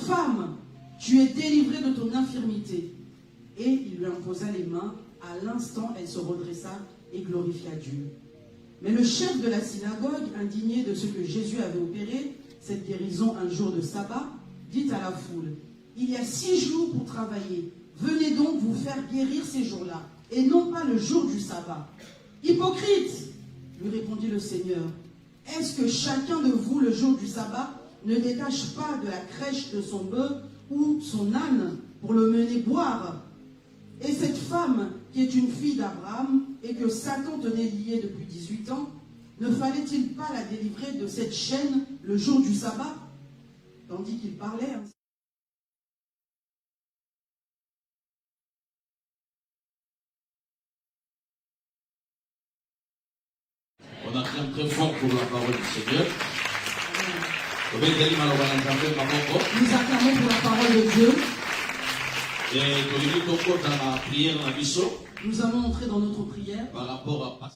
Femme, tu es délivrée de ton infirmité. Et il lui imposa les mains. À l'instant, elle se redressa et glorifia Dieu. Mais le chef de la synagogue, indigné de ce que Jésus avait opéré, cette guérison un jour de sabbat, dit à la foule, « Il y a 6 jours pour travailler. Venez donc vous faire guérir ces jours-là, et non pas le jour du sabbat. » « Hypocrite, lui répondit le Seigneur, « est-ce que chacun de vous, le jour du sabbat, ne détache pas de la crèche de son bœuf ou son âne pour le mener boire? Et cette femme, qui est une fille d'Abraham et que Satan tenait liée depuis 18 ans, ne fallait-il pas la délivrer de cette chaîne le jour du sabbat ?» Tandis qu'il parlait ainsi. On acclame très fort pour la parole du Seigneur. Nous acclamons pour la parole de Dieu. Nous allons entrer dans notre prière. Par rapport à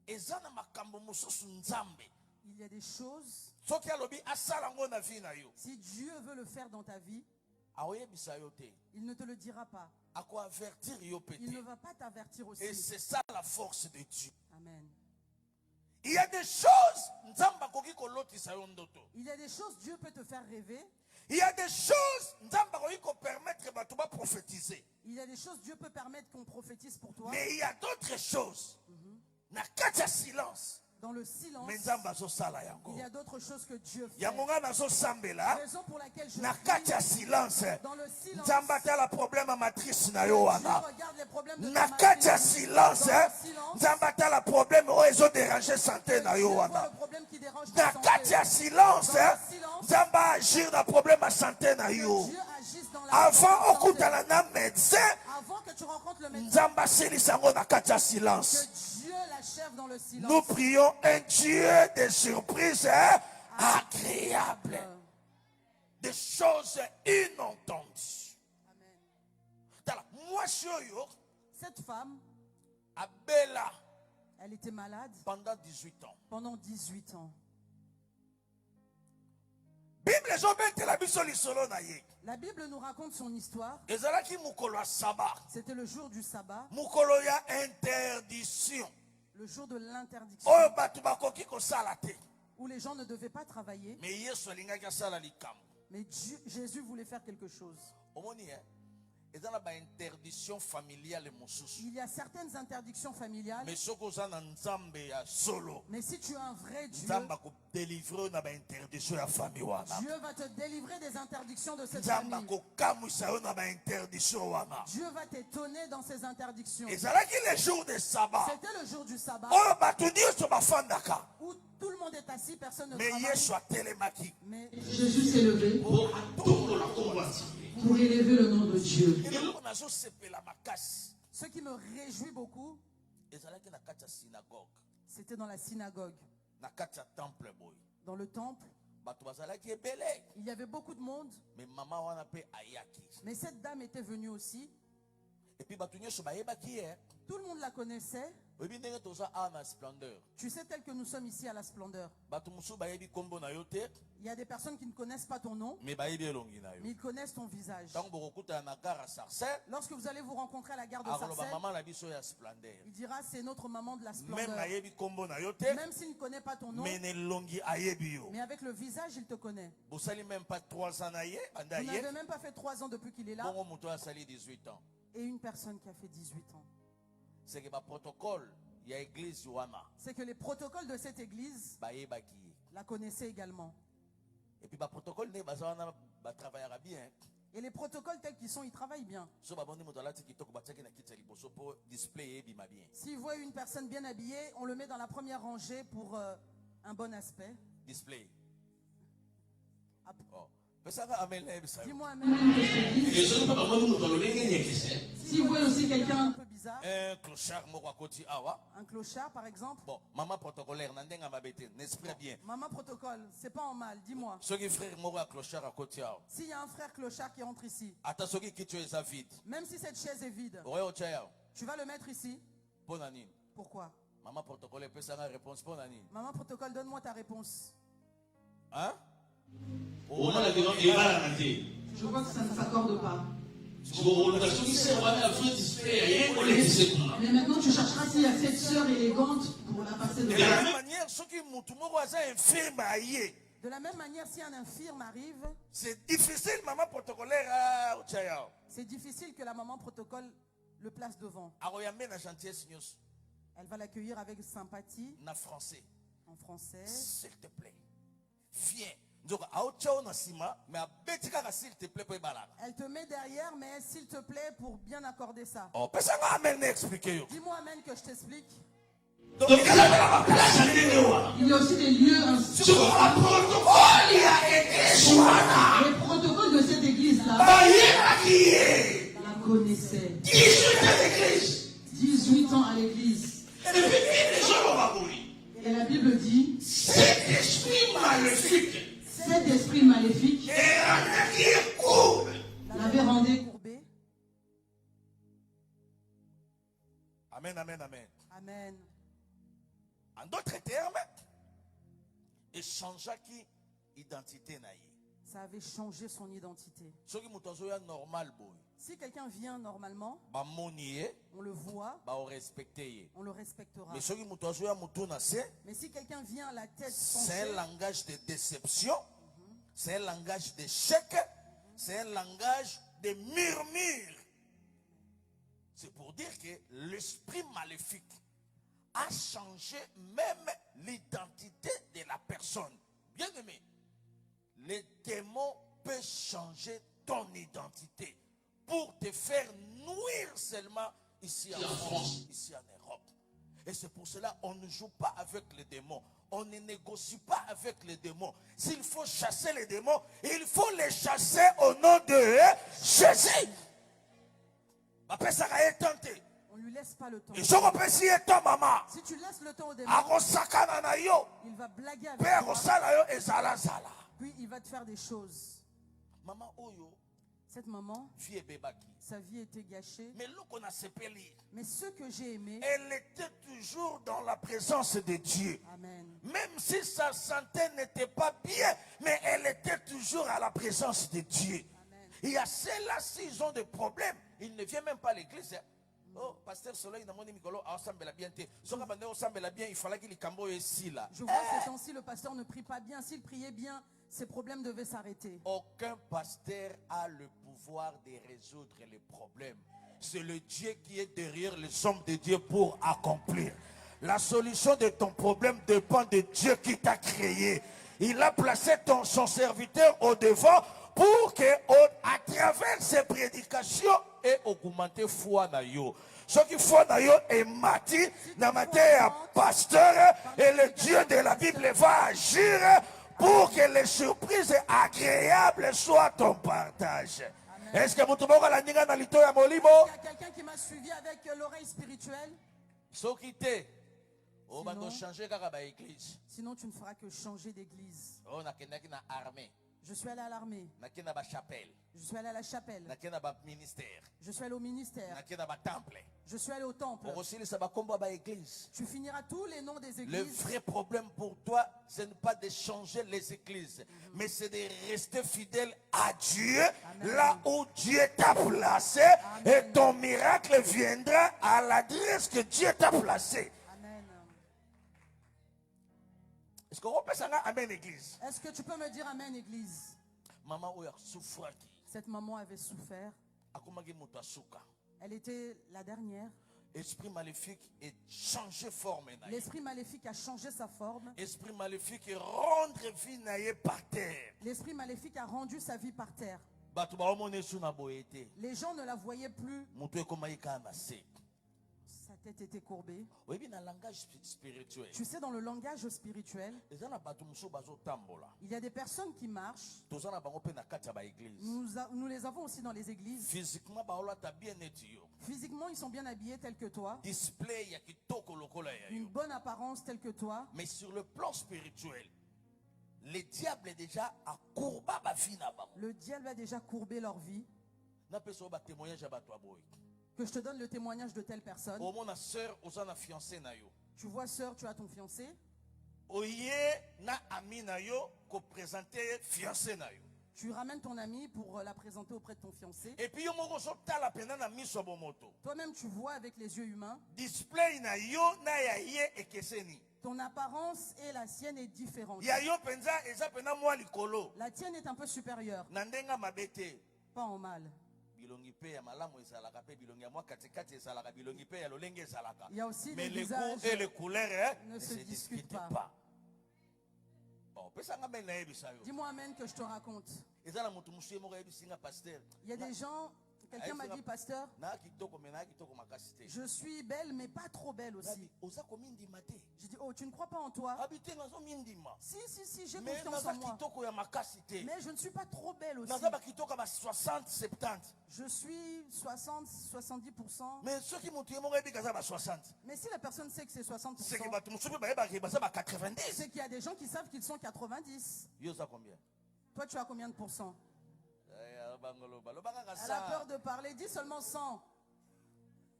Il y a des choses, si Dieu veut le faire dans ta vie, il ne te le dira pas. Il ne va pas t'avertir aussi. Et c'est ça la force de Dieu. Amen. Il y a des choses, Il y a des choses, Dieu peut te faire rêver. il y a des choses, permettre de prophétiser. Il y a des choses, Dieu peut permettre qu'on prophétise pour toi. Mais il y a d'autres choses. Silence. Dans le silence, il y a d'autres choses que Dieu fait. Raison pour laquelle je prie, silence. dans le silence, Dieu regarde les problèmes de ta matrice. silence. Dans le silence, problème déranger santé na yo wana. le problème qui dérange ta santé. Silence. Dans le silence, Nzamba agir na problème à santé na yo. Dieu agisse dans la Avant santé. okutana na médecin, Avant que tu rencontres le médecin, Nzamba selisango na katia silence. que Dieu l'achève dans le silence. Nous prions un Dieu de surprises agréables. Des choses inentendues. Amen. Moi, Cette femme, Abela, elle était malade pendant 18 ans. pendant 18 ans. La Bible nous raconte son histoire. C'était le jour du sabbat, Interdiction. le jour de l'interdiction, où les gens ne devaient pas travailler. Mais Jésus voulait faire quelque chose. Interdiction familiale. Il y a certaines interdictions familiales. Mais si tu as un vrai Dieu, Dieu va te délivrer des interdictions de cette famille. Dieu va t'étonner dans ces interdictions. C'était le jour du sabbat. C'était le jour du sabbat où tout le monde est assis, personne ne travaille. Mais Jésus s'est levé pour élever le nom de Dieu. ce qui me réjouit beaucoup, c'était dans la synagogue. Dans le temple, il y avait beaucoup de monde. Mais cette dame était venue aussi. Tout le monde la connaissait. Tu sais, tel que nous sommes ici à la Splendeur, il y a des personnes qui ne connaissent pas ton nom, mais ils connaissent ton visage. Lorsque vous allez vous rencontrer à la gare de Sarcelles, il dira c'est notre maman de la Splendeur. Même s'il ne connaît pas ton nom, mais avec le visage il te connaît. Vous n'avez même pas fait 3 ans depuis qu'il est là. Et une personne qui a fait 18 ans. C'est que protocole, il y a église c'est que les protocoles de cette église la connaissaient également. Et puis protocole ne travaillera bien. Et les protocoles tels qu'ils sont, ils travaillent bien. S'il voit une personne bien habillée, on le met dans la première rangée pour un bon aspect. Display. Oh. Dis-moi amen. Si vous voyez aussi quelqu'un un peu bizarre, un clochard par exemple. Bon, maman protocolaire, n'esprit bien. Maman protocole, c'est pas en mal, dis-moi. S'il y a un frère clochard qui entre ici, même si cette chaise est vide, tu vas le mettre ici. Pourquoi? Maman protocole, réponse. Maman protocole, donne-moi ta réponse. Hein? Je vois que ça ne s'accorde pas. Mais maintenant tu chercheras s'il y a cette sœur élégante pour la passer de la même manière, si un infirme arrive, c'est difficile, maman protocolaire. C'est difficile que la maman protocole le place devant. Elle va l'accueillir avec sympathie. En français. S'il te plaît, viens. Elle te met derrière, mais s'il te plaît, pour bien accorder ça. Dis-moi amen que je t'explique. Il y a aussi des lieux. Les protocoles de cette église-là, la connaissait. 18 ans à l'église. Et la Bible dit, cet esprit maléfique l'avait rendu courbé. Amen. Amen. En d'autres termes, il changea qui identité naïe. Ça avait changé son identité. Si quelqu'un vient normalement, on le voit, on le respectera. Mais si quelqu'un vient à la tête penchée, c'est un langage de déception, c'est un langage d'échec, c'est un langage de murmure. C'est pour dire que l'esprit maléfique a changé même l'identité de la personne. Bien aimé, les démons peuvent changer ton identité pour te faire nuire seulement ici en France, ici en Europe. Et c'est pour cela qu'on ne joue pas avec les démons. On ne négocie pas avec les démons. S'il faut chasser les démons, il faut les chasser au nom de Jésus. On ne lui laisse pas le temps. Si tu laisses le temps au démon, il va blaguer avec toi. Puis il va te faire des choses. Cette maman, sa vie était gâchée. Mais ce que j'ai aimé, elle était toujours dans la présence de Dieu. Amen. Même si sa santé n'était pas bien, mais elle était toujours à la présence de Dieu. Amen. Il y a ceux-là, s'ils ont des problèmes, ils ne viennent même pas à l'église. Oh, pasteur Soleil, il fallait qu'il cambo ici là. Je vois ces temps-ci, le pasteur ne prie pas bien. S'il priait bien, ses problèmes devaient s'arrêter. Aucun pasteur a le pouvoir de résoudre les problèmes. C'est le Dieu qui est derrière les hommes de Dieu pour accomplir. La solution de ton problème dépend de Dieu qui t'a créé. Il a placé son serviteur au devant pour que, à travers ses prédications, et augmenter foi na yo. Ce qui foi na yo est mati, na matin pasteur, et le Dieu de la Bible va agir pour que les surprises agréables soient ton partage. Est-ce que vous trouvez la niga na lito ya molimo? Il y a quelqu'un qui m'a suivi avec l'oreille spirituelle. Sinon, tu ne feras que changer d'église. Je suis allé à l'armée. Je suis allé à la chapelle. Je suis allé au ministère. Je suis allé au temple. Tu finiras tous les noms des églises. Le vrai problème pour toi, ce n'est pas de changer les églises, mais c'est de rester fidèle à Dieu. Amen. Là où Dieu t'a placé. Amen. Et ton miracle viendra à l'adresse que Dieu t'a placé. Est-ce qu'on peut dire amen, église? Est-ce que tu peux me dire amen, église? Cette maman avait souffert. Elle était la dernière. L'esprit maléfique est changé forme. L'esprit maléfique a changé sa forme. L'esprit maléfique est rendre vie naïe par terre. L'esprit maléfique a rendu sa vie par terre. Les gens ne la voyaient plus. Sa tête était courbée. Tu sais, dans le langage spirituel, il y a des personnes qui marchent. Nous les avons aussi dans les églises. Physiquement, ils sont bien habillés tels que toi. Une bonne apparence telle que toi. Mais sur le plan spirituel, le diable est déjà à Le diable a déjà courbé leur vie. Que je te donne le témoignage de telle personne. Tu vois, sœur, tu as ton fiancé. Tu ramènes ton ami pour la présenter auprès de ton fiancé. Et puis toi-même, tu vois avec les yeux humains. Display ton apparence et la sienne est différente. La tienne est un peu supérieure. Pas en mal. Il y a aussi les visages et les couleurs ne se discutent pas. Dis-moi amen que je te raconte. Il y a des gens, quelqu'un m'a dit, pasteur, je suis belle mais pas trop belle aussi. J'ai dit, oh, tu ne crois pas en toi? Si, j'ai confiance en moi. Mais je ne suis pas trop belle aussi. Je suis 60-70%. Mais si la personne sait que c'est 60%, c'est qu'il y a des gens qui savent qu'ils sont 90. Toi, tu as combien de pourcents? Elle a peur de parler. Dis seulement 100.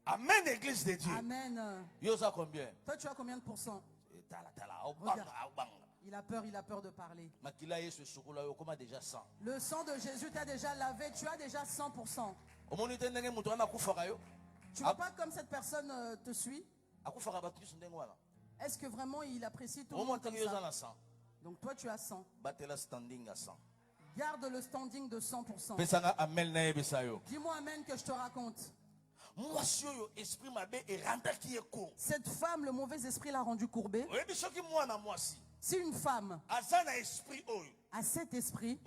Amen, église de Dieu. Amen. Combien? Toi, tu as combien de pourcents? Il a peur de parler. Le sang de Jésus t'a déjà lavé. Tu as déjà 100%. Tu vois pas comme cette personne te suit? Est-ce que vraiment il apprécie tout le monde comme ça? Donc toi, tu as 100. Garde le standing de 100%. Dis-moi amen que je te raconte. Cette femme, le mauvais esprit l'a rendue courbée. Si une femme a cet esprit,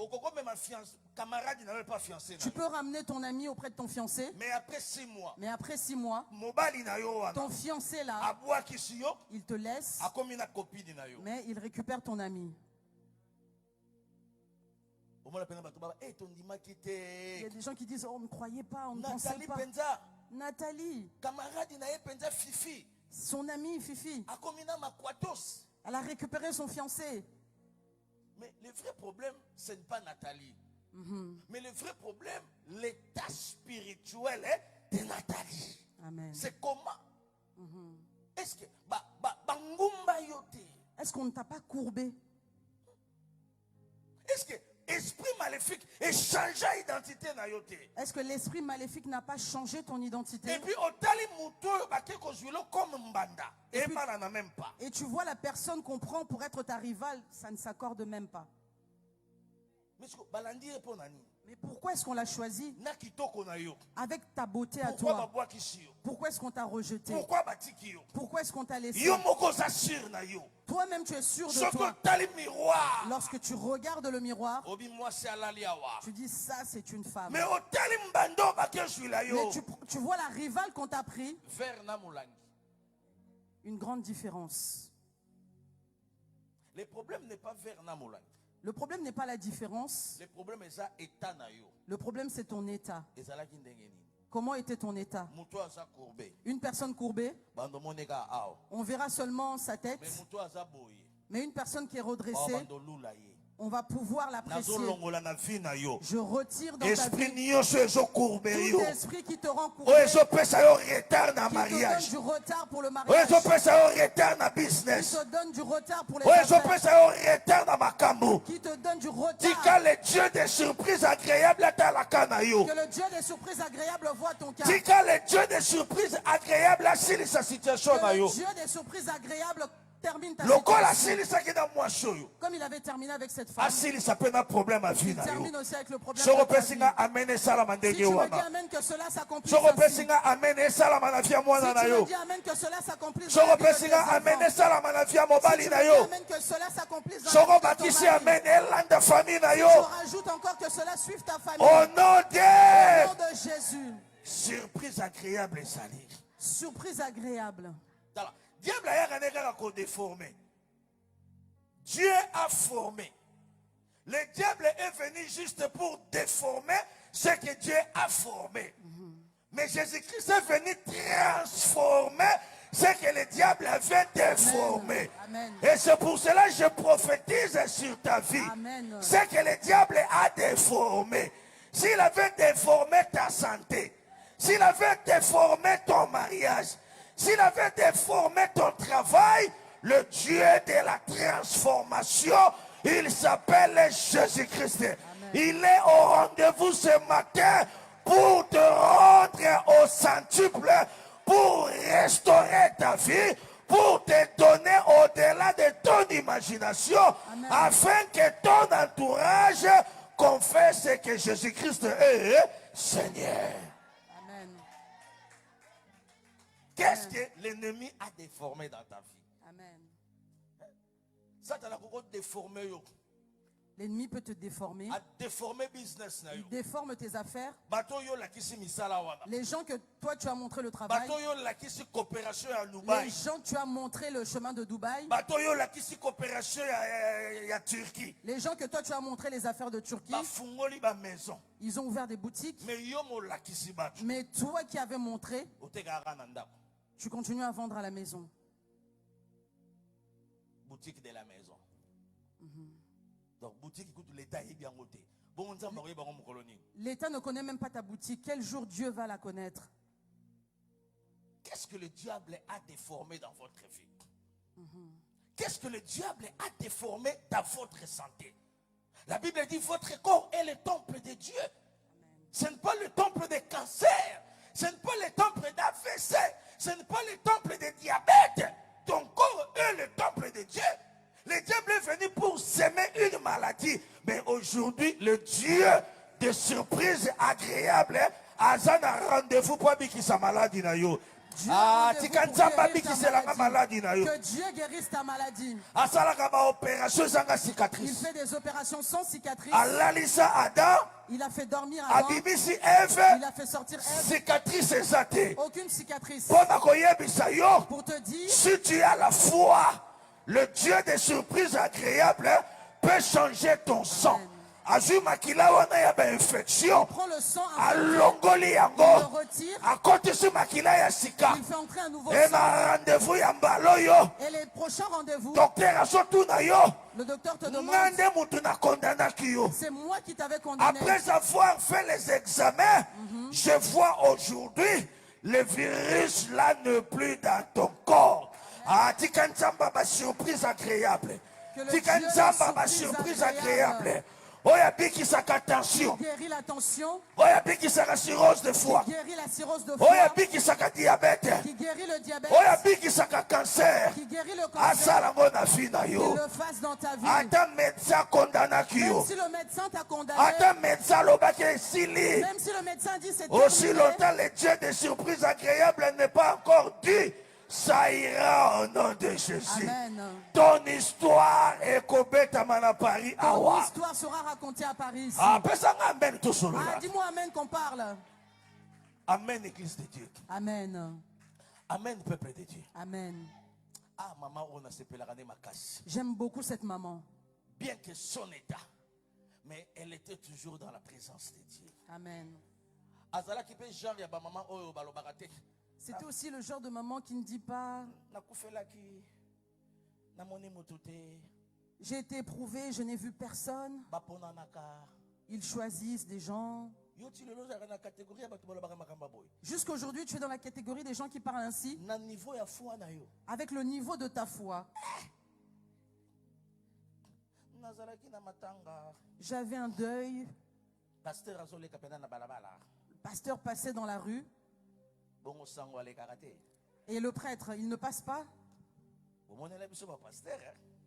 tu peux ramener ton ami auprès de ton fiancé. Mais après 6 mois, ton fiancé là, il te laisse, mais il récupère ton ami. Il y a des gens qui disent, oh, on ne croyait pas, on ne pensait pas. Nathalie, son amie Fifi, elle a récupéré son fiancé. Mais le vrai problème, ce n'est pas Nathalie. Mais le vrai problème, l'état spirituel de Nathalie. Amen. C'est comment? Est-ce que est-ce qu'on ne t'a pas courbé? Est-ce que l'esprit maléfique a changé l'identité? Est-ce que l'esprit maléfique n'a pas changé ton identité? Et puis, et tu vois la personne qu'on prend pour être ta rivale, ça ne s'accorde même pas. Mais pourquoi est-ce qu'on l'a choisi? Avec ta beauté à toi. Pourquoi est-ce qu'on t'a rejeté? Pourquoi est-ce qu'on t'a laissé? Toi-même tu es sûr de toi. Lorsque tu regardes le miroir, tu dis ça c'est une femme. Mais tu vois la rivale qu'on t'a pris. Une grande différence. Le problème n'est pas Verna Moulang. Le problème n'est pas la différence. Le problème c'est ton état. Comment était ton état? Une personne courbée, on verra seulement sa tête. Mais une personne qui est redressée, on va pouvoir l'apprécier. Je retire dans ta vie tout esprit qui te rend courbé, qui te donne du retard pour le mariage, qui te donne du retard pour les affaires, qui te donne du retard. Que le Dieu des surprises agréables Que le Dieu des surprises agréables voit ton cas. Que le Dieu des surprises agréables assure sa situation. Que le Dieu des surprises agréables termine ta Lokola situation. asili na mwasi oyo. Comme il avait terminé avec cette femme. Asili ça peut na problème à vie Il na yo. termine aussi avec le problème Soko de ta vie. pesinga amene sala mandenge Si tu me dis wana. amen que cela s'accomplisse Soko ainsi. pesinga amene sala manafia mwana Si na tu yo. me dis amen que cela s'accomplisse dans Soko la vie de tes pesinga amene enfants. sala manafia Si mobali tu na me dis yo. amen que cela s'accomplisse dans Soko la vie de ton bakisi mari. amene elanda famille na Je yo. rajoute encore que cela suive ta famille. Au nom Au de nom de Jésus. surprise agréable et salie. Surprise agréable. Diable a yaka ko déformé. Dieu a formé. Le diable est venu juste pour déformer ce que Dieu a formé. Mais Jésus-Christ est venu transformer ce que le diable avait déformé. Amen. Et c'est pour cela que je prophétise sur ta vie. Amen. Ce que le diable a déformé. S'il avait déformé ta santé, s'il avait déformé ton mariage, s'il avait déformé ton travail, le Dieu de la transformation, il s'appelle Jésus-Christ. Il est au rendez-vous ce matin pour te rendre au centuple, pour restaurer ta vie, pour te donner au-delà de ton imagination, Amen. afin que ton entourage confesse que Jésus-Christ est Seigneur. Amen. Qu'est-ce que l'ennemi a déformé dans ta vie? Amen. Ça, tu as déformé. L'ennemi peut te déformer. A déformé business na yo. Il déforme tes affaires. Bato yo lakisi misala wana. Les gens que toi tu as montré le travail. Bato yo lakisi coopération à Les Dubaï. gens que tu as montré le chemin de Dubaï. Bato yo lakisi coopération à Turquie. Les gens que toi tu as montré les affaires de Turquie. Bafungoli ba maison. Ils ont ouvert des boutiques. Mais yo mo lakisi bato. Mais toi qui avais montré, Otegara na ndako. tu continues à vendre à la maison. Boutique de la maison. Donc boutique écoute l'État est bien noté. Bon on ba ba mo colonie. L'État ne connaît même pas ta boutique. Quel jour Dieu va la connaître? Qu'est-ce que le diable a déformé dans votre vie? Qu'est-ce que le diable a déformé dans votre santé? La Bible dit votre corps est le temple de Dieu. Ce n'est pas le temple de cancer. Ce n'est pas le temple d'AVC. Ce n'est pas le temple de diabète. Ton corps est le temple de Dieu. Le diable est venu pour s'aimer une maladie. Mais aujourd'hui, le Dieu de surprise agréable a un rendez-vous pour qui sa maladie. Que Dieu guérisse ta maladie. Il fait des opérations sans cicatrice. Il a fait dormir Adam. Il a fait sortir Ève. Aucune cicatrice. Pour te dire, si tu as la foi, le Dieu des surprises agréables peut changer ton sang. Azuma kila wana ya ba infection. Prends le sang, alongoli yango. il le retire. Akote su makila ya sika. Il fait entrer un nouveau sang. sang. Rendez-vous ya mbalo yo. Et les prochains rendez-vous. Docteur asotu na yo. Le docteur te demande. Ngande mutu na kondanaki yo. C'est moi qui t'avais condamné. Après avoir fait les examens, je vois aujourd'hui le virus là ne plus dans ton corps. Ah, Tikanzamba ma surprise agréable. Tikanzamba ma surprise agréable. Oya biki sa tension. Qui guérit la tension. Oya biki sa cirrhose de foie. Qui guérit la cirrhose de foie. Oya biki sa diabète. Qui guérit le diabète. Oya biki sa cancer. Qui guérit le cancer. Asala ngona fina yo. Qu'il le fasse dans ta vie. Ata médecin condamna ki yo. Même si le médecin t'a condamné. Ata médecin lobaki sili. Même si le médecin dit c'est aussi terminé. longtemps le Dieu des surprises agréables n'est pas encore dit. Ça ira au nom de Jésus. Amen. Ton histoire est à Paris. Ton histoire sera racontée à Paris. Ici. Amen tout seul. Dis-moi amen qu'on parle. Amen Église de Dieu. Amen. Amen peuple de Dieu. Amen. Ah maman on a s'appelé ma casse. J'aime beaucoup cette maman. Bien que son état, mais elle était toujours dans la présence de Dieu. Amen. Azala qui peut genre ya ba maman oyo balobakate. C'était aussi le genre de maman qui ne dit pas j'ai été éprouvé, je n'ai vu personne. Ils choisissent des gens. Jusqu'aujourd'hui, tu es dans la catégorie des gens qui parlent ainsi. Avec le niveau de ta foi. J'avais un deuil. Le pasteur passait dans la rue. Et le prêtre, il ne passe pas.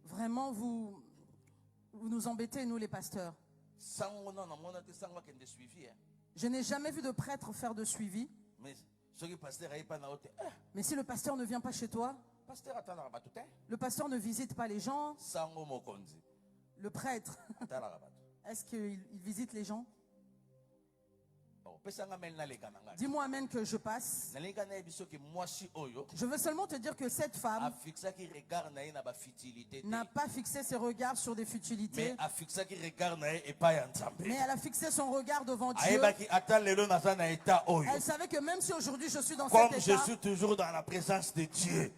Vraiment, vous nous embêtez, nous les pasteurs. Je n'ai jamais vu de prêtre faire de suivi. Mais si le pasteur ne vient pas chez toi, le pasteur ne visite pas les gens. Le prêtre, est-ce qu'il visite les gens? Dis-moi amen que je passe. Je veux seulement te dire que cette femme n'a pas fixé ses regards sur des futilités, mais elle a fixé son regard devant Dieu. Elle savait que même si aujourd'hui je suis dans cet état, je suis toujours dans la présence de Dieu,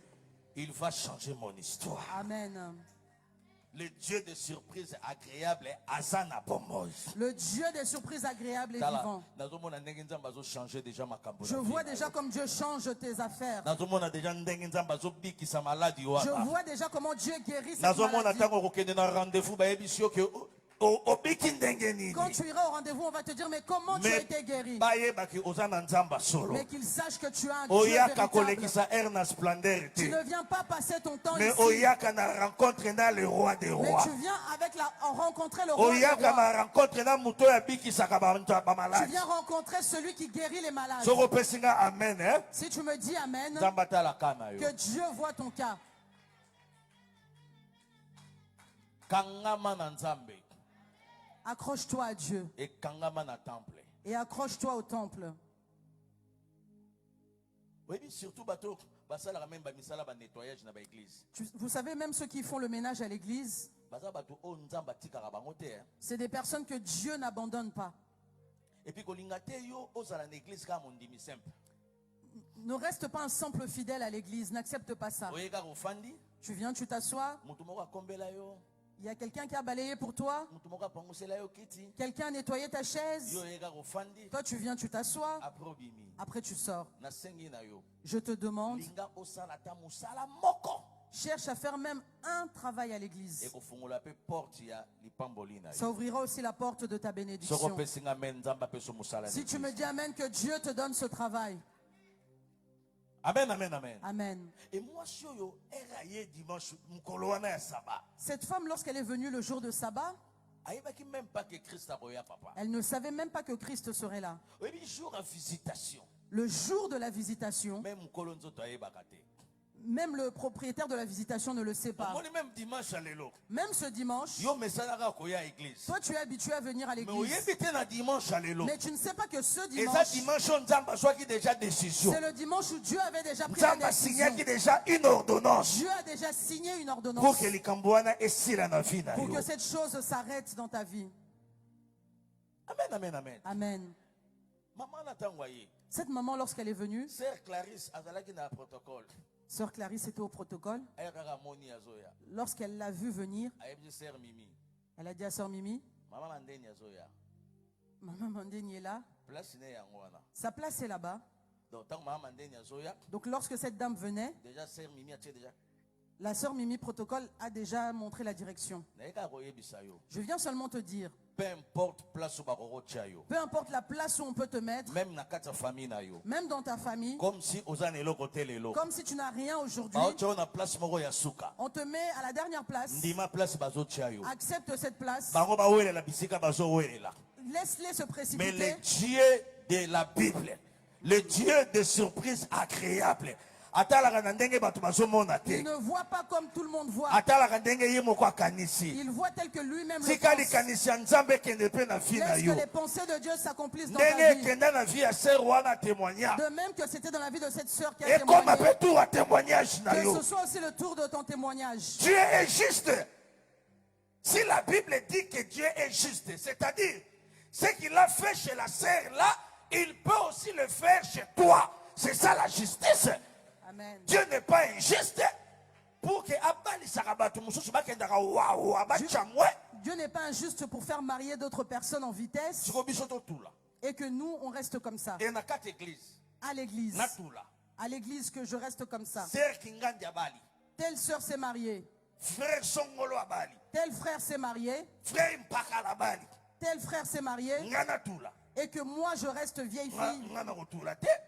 il va changer mon histoire. Amen. Le Dieu des surprises agréables est Azana Pomoy. Le Dieu des surprises agréables est vivant. Je vois déjà comme Dieu change tes affaires. Je vois déjà comment Dieu guérit cette maladie. Quand tu iras au rendez-vous, on va te dire mais comment tu as été guéri. Mais qu'ils sachent que tu as un Dieu véritable. Tu ne viens pas passer ton temps ici. Mais tu viens avec rencontrer le roi des rois. Tu viens rencontrer celui qui guérit les malades. Si tu me dis amen, que Dieu voit ton cas. Accroche-toi à Dieu. Et accroche-toi au temple. Vous savez, même ceux qui font le ménage à l'église, c'est des personnes que Dieu n'abandonne pas. Ne reste pas un simple fidèle à l'église. N'accepte pas ça. Tu viens, tu t'assois. Il y a quelqu'un qui a balayé pour toi. Quelqu'un a nettoyé ta chaise. Toi, tu viens, tu t'assois. Après, tu sors. Je te demande, cherche à faire même un travail à l'église. Ça ouvrira aussi la porte de ta bénédiction. Si tu me dis amen, que Dieu te donne ce travail. Amen, amen, amen. Amen. Et moi, cette femme, lorsqu'elle est venue le jour de sabbat, elle ne savait même pas que Christ serait là. Le jour de la visitation, même le propriétaire de la visitation ne le sait pas. Même ce dimanche, toi tu es habitué à venir à l'église. Mais tu ne sais pas que ce dimanche, c'est le dimanche où Dieu avait déjà pris la décision. Dieu a déjà signé une ordonnance pour que cette chose s'arrête dans ta vie. Amen, amen, amen. Amen. Cette maman, lorsqu'elle est venue, Sœur Clarisse était au protocole. Lorsqu'elle l'a vu venir, elle a dit à Sœur Mimi, Maman Mandeni est là. Sa place est là-bas. Donc lorsque cette dame venait, la Sœur Mimi protocole a déjà montré la direction. Je viens seulement te dire, peu importe la place où on peut te mettre, même dans ta famille, comme si tu n'as rien aujourd'hui, on te met à la dernière place. Accepte cette place. Laisse-les se précipiter. Mais le Dieu de la Bible, le Dieu des surprises agréables, il ne voit pas comme tout le monde voit. Il voit tel que lui-même le pense. Laisse que les pensées de Dieu s'accomplissent dans ta vie. De même que c'était dans la vie de cette sœur qui a témoigné. Que ce soit aussi le tour de ton témoignage. Dieu est juste. Si la Bible dit que Dieu est juste, c'est-à-dire ce qu'il a fait chez la sœur là, il peut aussi le faire chez toi. C'est ça la justice. Amen. Dieu n'est pas injuste pour que Dieu n'est pas injuste pour faire marier d'autres personnes en vitesse et que nous on reste comme ça. À l'église que je reste comme ça. Telle sœur s'est mariée. Tel frère s'est marié. Tel frère s'est marié. et que moi je reste vieille fille,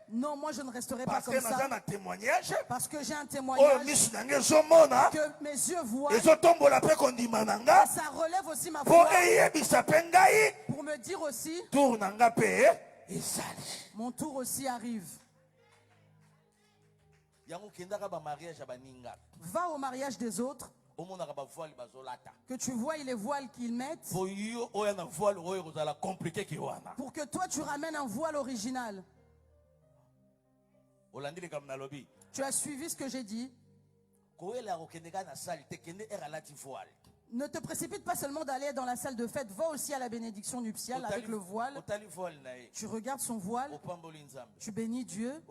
non, moi je ne resterai pas comme ça. Parce que j'ai un témoignage que mes yeux voient. Et ça relève aussi ma foi pour me dire aussi mon tour aussi arrive. Va au mariage des autres, que tu vois les voiles qu'ils mettent, pour que toi tu ramènes un voile original. Tu as suivi ce que j'ai dit. Ne te précipite pas seulement d'aller dans la salle de fête, va aussi à la bénédiction nuptiale avec le voile. Tu regardes son voile, tu bénis Dieu.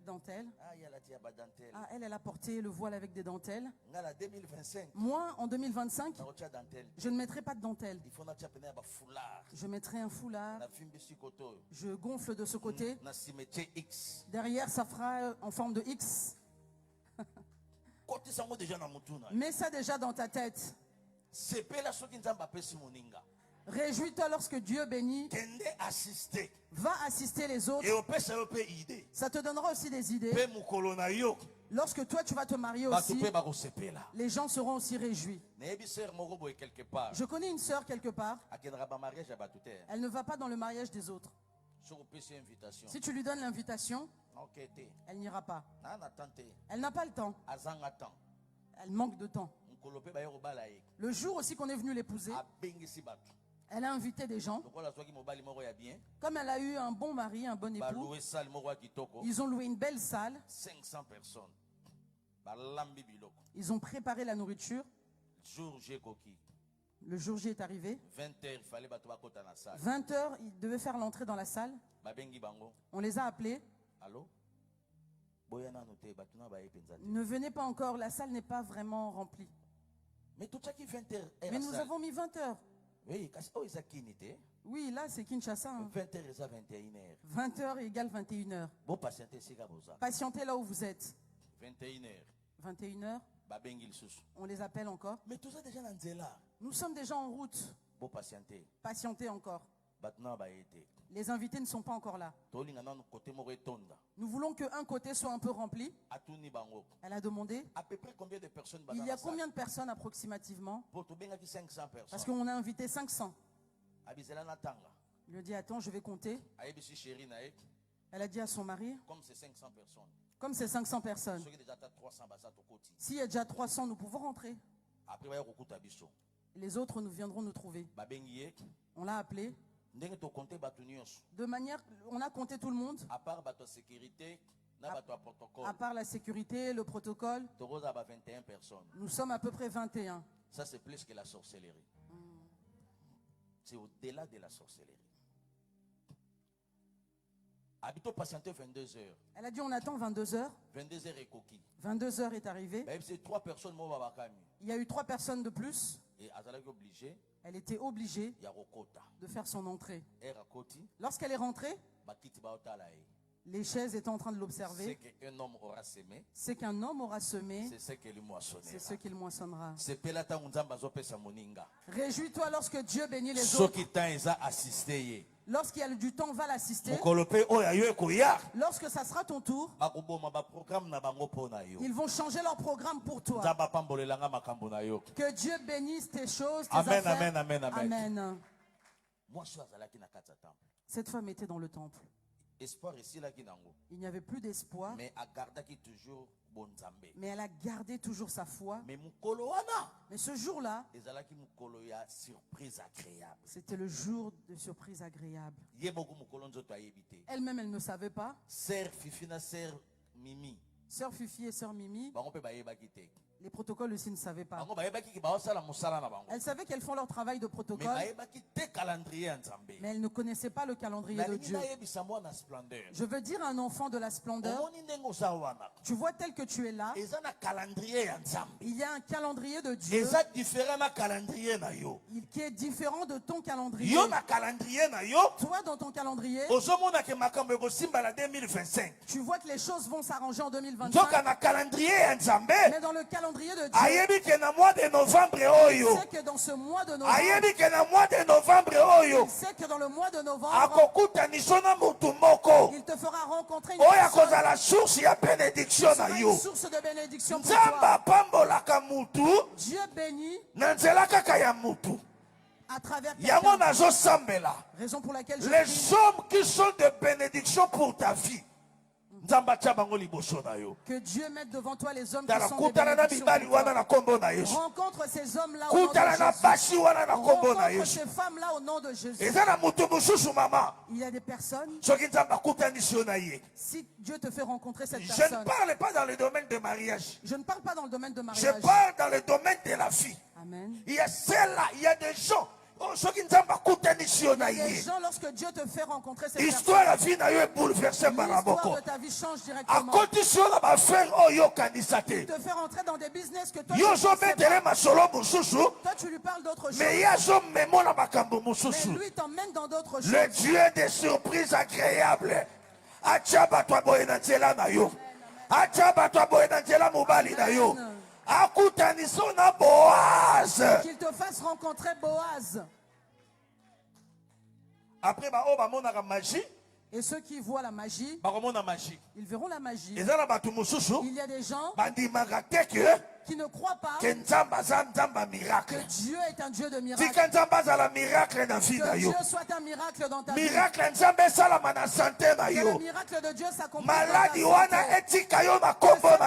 Dentelle. Ah, elle a porté le voile avec des dentelles. Moi, en 2025, je ne mettrai pas de dentelle. Je mettrai un foulard. Je gonfle de ce côté. Derrière, ça fera en forme de X. Mets ça déjà dans ta tête. Réjouis-toi lorsque Dieu bénit. Va assister les autres. Ça te donnera aussi des idées. Lorsque toi tu vas te marier aussi, les gens seront aussi réjouis. Je connais une sœur quelque part. Elle ne va pas dans le mariage des autres. Si tu lui donnes l'invitation, elle n'ira pas. Elle n'a pas le temps. Elle manque de temps. Le jour aussi qu'on est venu l'épouser, elle a invité des gens. Comme elle a eu un bon mari, un bon époux, ils ont loué une belle salle. 500 personnes. Ils ont préparé la nourriture. Le jour J est arrivé. 20h, il fallait 20h, ils devaient faire l'entrée dans la salle. On les a appelés. Allô? Ne venez pas encore, la salle n'est pas vraiment remplie. Mais nous avons mis 20h. Oui, là c'est Kinshasa. 20h égale 21h. 20h égale 21h. Patientez là où vous êtes. 21h. 21h. On les appelle encore. Mais tout ça déjà dans Nzela. Nous sommes déjà en route. Patientez encore. Les invités ne sont pas encore là. Nous voulons qu'un côté soit un peu rempli. Elle a demandé. À peu près combien de personnes? Il y a combien de personnes approximativement? 500 personnes. Parce qu'on a invité 500. Il lui a dit attends, je vais compter. Elle a dit à son mari. Comme c'est 500 personnes. S'il y a déjà 300, nous pouvons rentrer. Les autres nous viendront nous trouver. On l'a appelé. De manière, on a compté tout le monde. À part la sécurité, le protocole. Nous sommes à peu près 21. Ça c'est plus que la sorcellerie. C'est au-delà de la sorcellerie. Habito patienter 22 heures. Elle a dit on attend 22 heures. 22 heures est coquille. 22 heures est arrivé. C'est 3 personnes. Il y a eu 3 personnes de plus. Et elle était obligée de faire son entrée. Lorsqu'elle est rentrée, les chaises étaient en train de l'observer. C'est qu'un homme aura semé. C'est qu'un homme aura semé. C'est ce qu'il moissonnera. C'est ce qu'il moissonnera. Réjouis-toi lorsque Dieu bénit les autres. Lorsqu'il y a du temps, va l'assister. Lorsque ça sera ton tour, ils vont changer leur programme pour toi. Que Dieu bénisse tes choses, tes amen, affaires. amen, amen, amen. Amen. Cette femme était dans le temple. Il n'y avait plus d'espoir. Mais elle a gardé toujours sa foi. Mais ce jour-là, c'était le jour de surprise agréable. Elle-même, elle ne savait pas. Sœur Fifi et sœur Mimi, les protocoles aussi ne savaient pas. Elles savaient qu'elles font leur travail de protocole. Mais elles ne connaissaient pas le calendrier de Dieu. Je veux dire à un enfant de la splendeur, tu vois tel que tu es là, il y a un calendrier de Dieu qui est différent de ton calendrier. Toi dans ton calendrier, tu vois que les choses vont s'arranger en 2025. Mais dans le calendrier calendrier de Dieu. Il sait que dans ce mois de novembre, il sait que dans le mois de novembre, il te fera rencontrer une source de bénédiction pour toi. Dieu bénit à travers quelqu'un. Raison pour laquelle je les hommes qui sont de bénédiction pour ta vie, que Dieu mette devant toi les hommes qui sont de bénédiction pour toi. Rencontre ces hommes-là au nom de Jésus. Rencontre ces femmes-là au nom de Jésus. Il y a des personnes, si Dieu te fait rencontrer cette personne, je ne parle pas dans le domaine de mariage. Je ne parle pas dans le domaine de Je mariage. parle dans le domaine de la vie. Amen. Il y a celle-là, il y a des gens. Les gens, lorsque Dieu te fait rencontrer cette l'histoire personne, de ta vie change directement. Il te fait rentrer dans des business que toi, tu lui parles d'autre chose. Mais lui t'emmène dans d'autres choses. Le Dieu des surprises agréables. Qu'il te fasse rencontrer Boaz. Après, et ceux qui voient la magie, ils verront la magie. Il y a des gens qui ne croient pas que Dieu est un Dieu de miracles. Que Dieu soit un miracle dans ta vie. Que le miracle de Dieu s'accomplisse dans ta santé. Que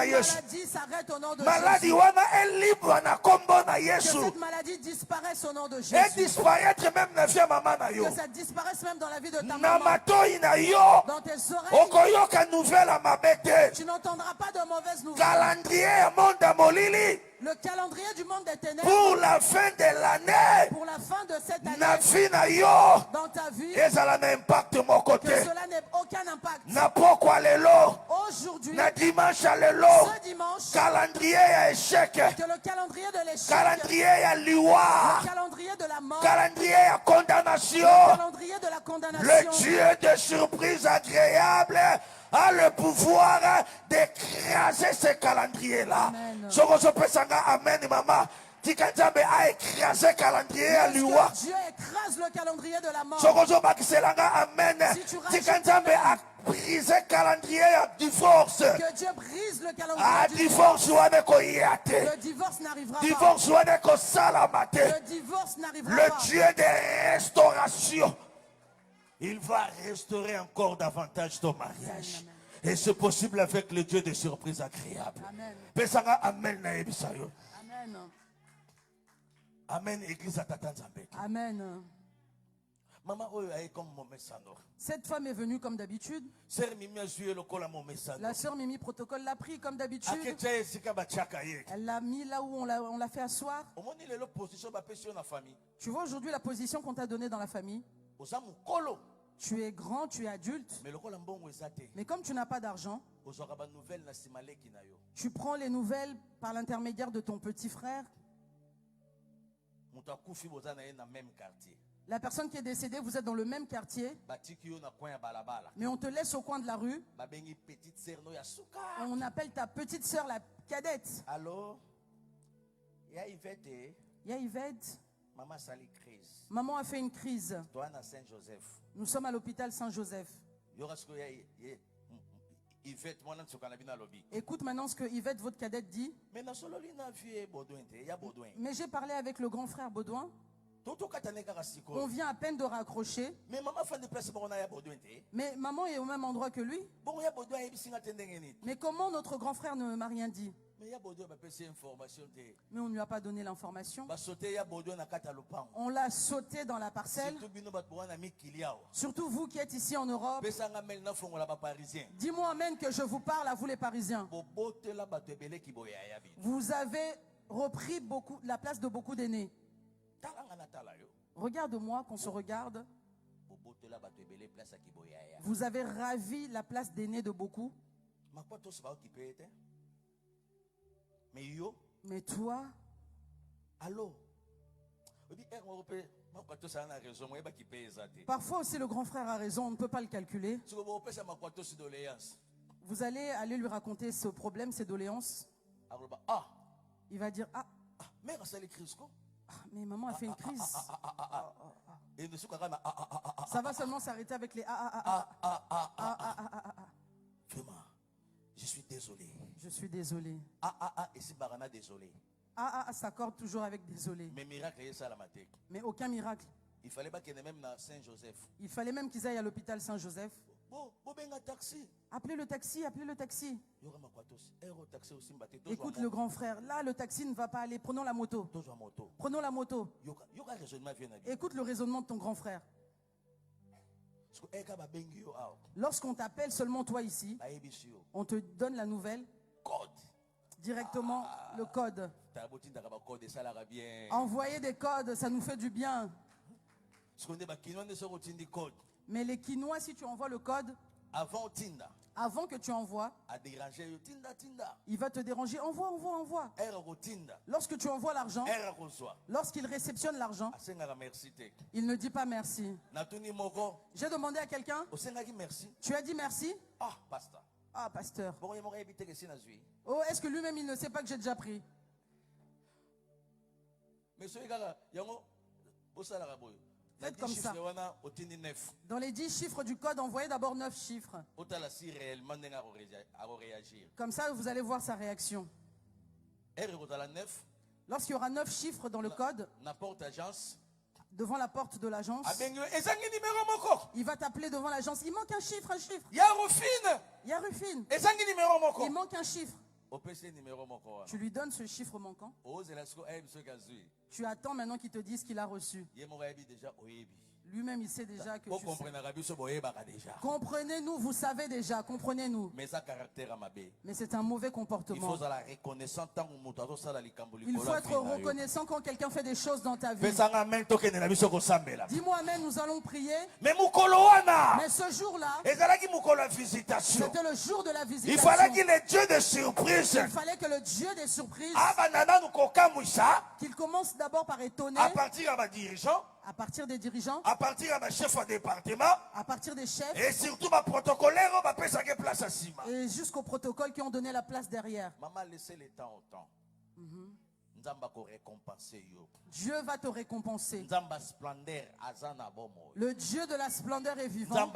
cette maladie s'arrête au nom de Jésus. Que cette maladie disparaisse au nom de Jésus. Que ça disparaisse même dans la vie de ta maman. Dans tes oreilles, tu n'entendras pas de mauvaises nouvelles. Le calendrier du monde des ténèbres, pour la fin de l'année, pour la fin de cette année, dans ta vie, que cela n'ait aucun impact. Aujourd'hui, ce dimanche, calendrier à échec, que le calendrier de l'échec, calendrier à l'Iwa, le calendrier de la mort, calendrier à condamnation, le calendrier de la condamnation, le Dieu de surprise agréable a le pouvoir d'écraser ce calendrier-là. Amen, maman. Dieu écrase le calendrier de la mort. Amen. Brise calendrier à divorce. Que Dieu brise le calendrier du divorce. Le divorce n'arrivera pas. Le divorce n'arrivera pas. Le Dieu de restauration, il va restaurer encore davantage ton mariage. Amen. Et c'est possible avec le Dieu de surprises agréables. Amen. Amen. Amen. Amen. Église à Tatanzambé. Amen. Cette femme est venue comme d'habitude. La sœur Mimi Protocole l'a pris comme d'habitude. Elle l'a mis là où on l'a fait asseoir. Tu vois aujourd'hui la position qu'on t'a donnée dans la famille. Tu es grand, tu es adulte. Mais comme tu n'as pas d'argent, tu prends les nouvelles par l'intermédiaire de ton petit frère. La personne qui est décédée, vous êtes dans le même quartier. Mais on te laisse au coin de la rue. On appelle ta petite soeur la cadette. Allô? Il y a Yvette. Maman a fait une crise. Nous sommes à l'hôpital Saint-Joseph. Écoute maintenant ce que Yvette, votre cadette, dit. Mais j'ai parlé avec le grand frère Baudouin. On vient à peine de raccrocher. Mais maman est au même endroit que lui. Mais comment notre grand frère ne m'a rien dit? Mais on ne lui a pas donné l'information. On l'a sauté dans la parcelle. Surtout vous qui êtes ici en Europe. Dis-moi amen que je vous parle à vous les Parisiens. Vous avez repris la place de beaucoup d'aînés. Regarde-moi, qu'on se regarde. Vous avez ravi la place d'aînés de beaucoup. Mais toi, parfois aussi le grand frère a raison, on ne peut pas le calculer. Vous allez lui raconter ce problème, ces doléances. Il va dire, mais maman a fait une crise. Ça va seulement s'arrêter avec les Vraiment, je suis désolé. Je suis désolé. Et si Barana désolé. S'accorde toujours avec désolé. Mais miracle, mais aucun miracle. Il fallait pas qu'il y ait même dans Saint-Joseph. Il fallait même qu'ils aillent à l'hôpital Saint-Joseph. Appelez le taxi, appelez le taxi. Écoute le grand frère, là le taxi ne va pas aller, prenons la moto. Prenons la moto. Écoute le raisonnement de ton grand frère. Lorsqu'on t'appelle seulement toi ici, on te donne la nouvelle. Directement le code. Envoyer des codes, ça nous fait du bien. Mais les Quinois, si tu envoies le code, avant que tu envoies, il va te déranger. Envoie. Lorsque tu envoies l'argent, lorsqu'il réceptionne l'argent, il ne dit pas merci. J'ai demandé à quelqu'un, tu as dit merci? Pasteur. Oh, est-ce que lui-même il ne sait pas que j'ai déjà pris? Faites comme ça. Dans les 10 chiffres du code, envoyez d'abord 9 chiffres. Comme ça, vous allez voir sa réaction. Lorsqu'il y aura 9 chiffres dans le code, devant la porte de l'agence, il va t'appeler devant l'agence. Il manque un chiffre. Il y a Rufine. Il manque un chiffre. Tu lui donnes ce chiffre manquant. Tu attends maintenant qu'il te dise qu'il a reçu. Lui-même, il sait déjà que comprenez-nous, vous savez déjà, comprenez-nous. Mais c'est un mauvais comportement. Il faut être reconnaissant quand quelqu'un fait des choses dans ta vie. Dis-moi amen, nous allons prier. Mais ce jour-là, c'était le jour de la visitation. Il fallait que le Dieu des surprises, qu'il commence d'abord par étonner. À partir des dirigeants, à partir des chefs de département, à partir des chefs, et surtout ma protocolaire, et jusqu'au protocole qui ont donné la place derrière. Maman, laissez le temps au temps. Dieu va te récompenser. Le Dieu de la splendeur est vivant.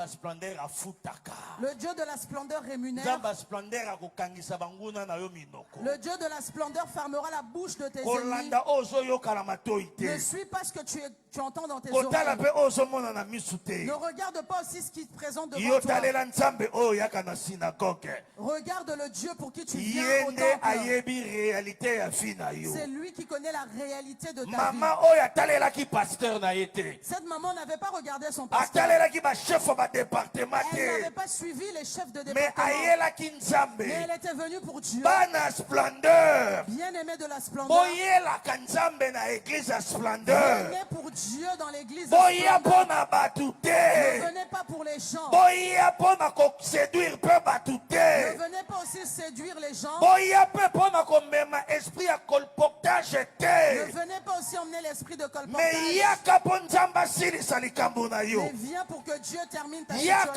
Le Dieu de la splendeur rémunère. Le Dieu de la splendeur fermera la bouche de tes ennemis. Ne suis pas ce que tu entends dans tes oreilles. Ne regarde pas aussi ce qui te présente devant toi. Regarde le Dieu pour qui tu viens au temple. C'est lui qui connaît la réalité de ta vie. Cette maman n'avait pas regardé son pasteur. Elle n'avait pas suivi les chefs de département. Mais elle était venue pour Dieu. Bien-aimée de la splendeur. Venez pour Dieu dans l'église. Ne venez pas pour les gens. Ne venez pas aussi séduire les gens. Ne venez pas aussi emmener l'esprit de colportage. Mais viens pour que Dieu termine ta situation.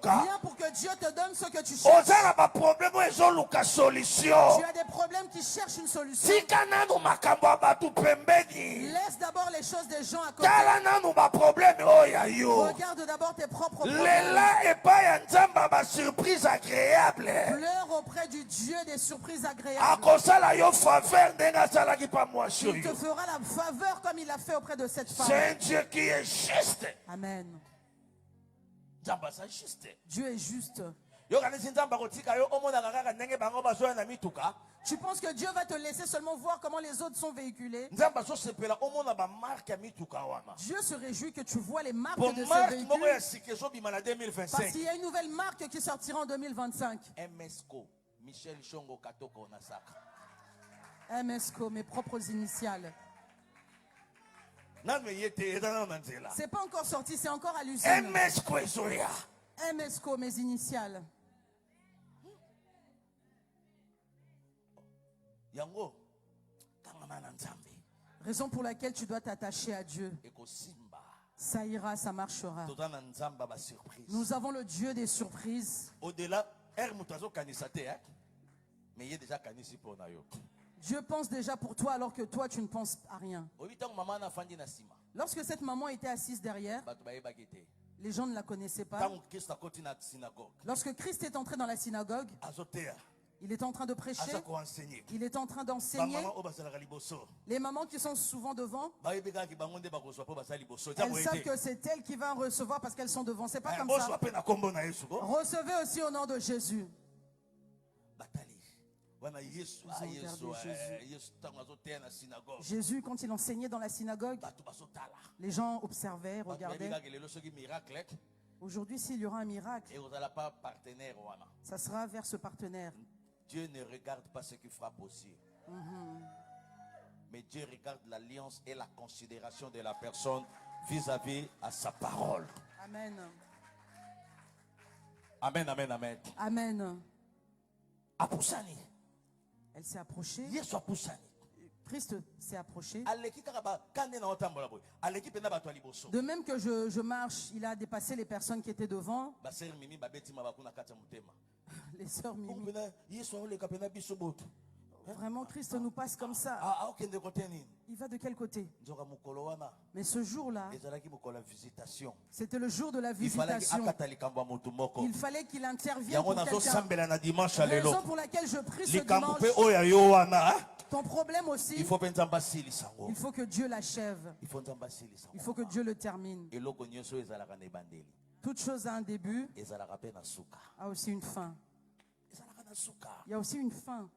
Viens pour que Dieu te donne ce que tu cherches. Tu as des problèmes qui cherchent une solution. Laisse d'abord les choses des gens à côté. Regarde d'abord tes propres problèmes. Pleure auprès du Dieu des surprises agréables. Il te fera la faveur comme il l'a fait auprès de cette femme. C'est un Dieu qui est juste. Amen. Dieu est juste. Tu penses que Dieu va te laisser seulement voir comment les autres sont véhiculés? Dieu se réjouit que tu vois les marques de ce véhicule. Parce qu'il y a une nouvelle marque qui sortira en 2025. MSCO, mes propres initiales. C'est pas encore sorti, c'est encore à l'usine. MSCO, mes initiales. Raison pour laquelle tu dois t'attacher à Dieu. Ça ira, ça marchera. Nous avons le Dieu des surprises. Au-delà, Dieu pense déjà pour toi alors que toi tu ne penses à rien. Lorsque cette maman était assise derrière, les gens ne la connaissaient pas. Lorsque Christ est entré dans la synagogue, il est en train de prêcher, il est en train d'enseigner. Les mamans qui sont souvent devant, elles savent que c'est elle qui va recevoir parce qu'elles sont devant. C'est pas comme ça. Recevez aussi au nom de Jésus. Jésus, quand il enseignait dans la synagogue, les gens observaient, regardaient. Aujourd'hui, s'il y aura un miracle, ça sera vers ce partenaire. Dieu ne regarde pas ce qui frappe aux yeux. Mais Dieu regarde l'alliance et la considération de la personne vis-à-vis à sa parole. Amen. Amen, amen, amen. Amen. Apusani. Elle s'est approchée. Christ s'est approché. De même que je marche, il a dépassé les personnes qui étaient devant. Les sœurs Mimi. Vraiment, Christ nous passe comme ça. Il va de quel côté? Mais ce jour-là, c'était le jour de la visitation. Il fallait qu'il intervienne pour quelqu'un. Raison pour laquelle je prie ce dimanche. Ton problème aussi, il faut que Dieu l'achève. Il faut que Dieu le termine. Toute chose a un début, a aussi une fin. Il y a aussi une fin.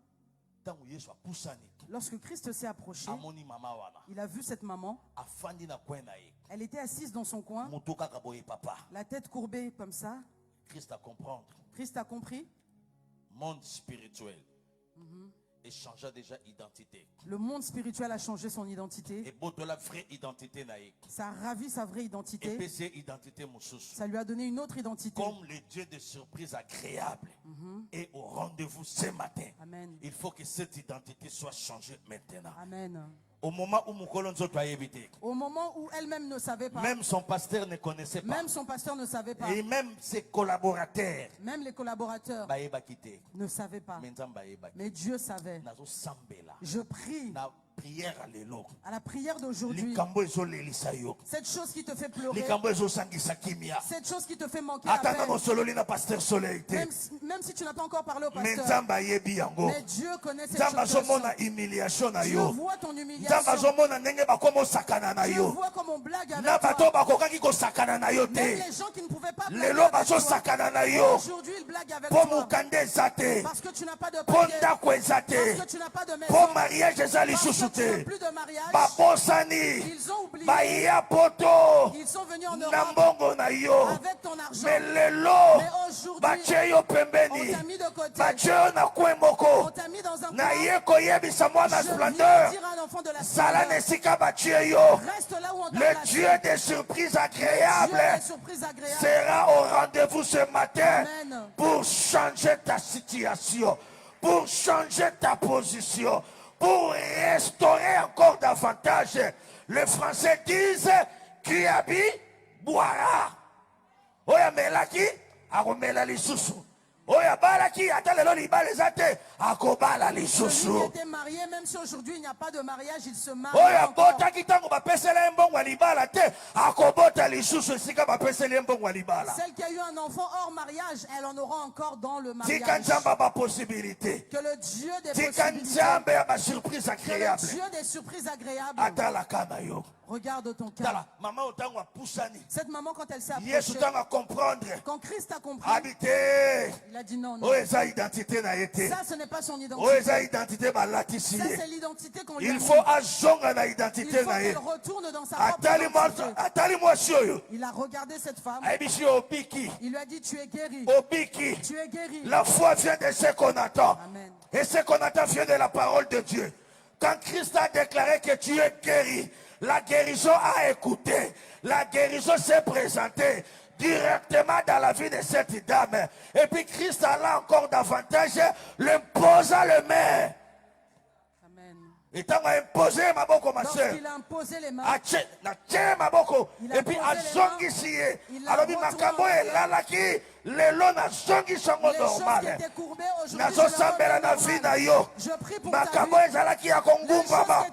Lorsque Christ s'est approché, il a vu cette maman. Elle était assise dans son coin, la tête courbée comme ça. Christ a compris. Monde spirituel. Et changea déjà identité. Le monde spirituel a changé son identité. Et la vraie identité ça a ravi sa vraie identité. Ça lui a donné une autre identité. Comme le Dieu de surprise agréable est au rendez-vous ce matin. Amen. Il faut que cette identité soit changée maintenant. Amen. Au moment où elle-même ne savait pas. Même son pasteur ne connaissait pas. Même son pasteur ne savait pas. Et même ses collaborateurs. Même les collaborateurs ne savaient pas. Mais Dieu savait. Je prie. À la prière d'aujourd'hui, cette chose qui te fait pleurer, cette chose qui te fait manquer la paix, même si tu n'as pas encore parlé au pasteur, mais Dieu connaît cette situation. Dieu voit ton humiliation. Dieu voit comme on blague avec toi. Même les gens qui ne pouvaient pas blaguer avec toi, aujourd'hui ils blaguent avec toi. Parce que tu n'as pas de papier, parce que tu n'as pas de maison, plus de mariage. Ils ont oublié. Ils sont venus en Europe avec ton argent. Mais aujourd'hui, on t'a mis de côté. On t'a mis dans un coin. Je viens dire à un enfant de la splendeur, reste là où on t'a placé. Le Dieu des surprises agréables sera au rendez-vous ce matin. Amen. Pour changer ta situation, pour changer ta position, pour restaurer encore davantage. Les Français disent qui habite boira. Oya melaki akomela lisusu. Oya balaki atalelo libala ezate akobala lisusu. Celui qui était marié, même si aujourd'hui il n'y a pas de mariage, il se marie. Oya bota kitango bapesela mbongo libala te akobota lisusu esika bapesela mbongo libala. Celle qui a eu un enfant hors mariage, elle en aura encore dans le mariage. Possibilité. Que le Dieu des possibilités. Surprise agréable. Que le Dieu des surprises agréables. Regarde ton cœur. Cette maman, quand elle s'est approchée, quand Christ a compris, il a dit non, non. Ça, ce n'est pas son identité. Ça, c'est l'identité qu'on lui a. Il faut qu'elle retourne dans sa propre identité. Il a regardé cette femme. Il lui a dit, tu es guéri. Tu es guéri. La foi vient de ce qu'on attend. Amen. Et ce qu'on attend vient de la parole de Dieu. Quand Christ a déclaré que tu es guéri, la guérison a écouté. La guérison s'est présentée directement dans la vie de cette dame. Et puis Christ alla encore davantage, l'imposa le main. Amen. Lorsqu'il a imposé les mains, et puis alors dit makambo elalaki lelo nazongi sango normal nazosambela na vie na yo makambo ezalaki ya kongumbama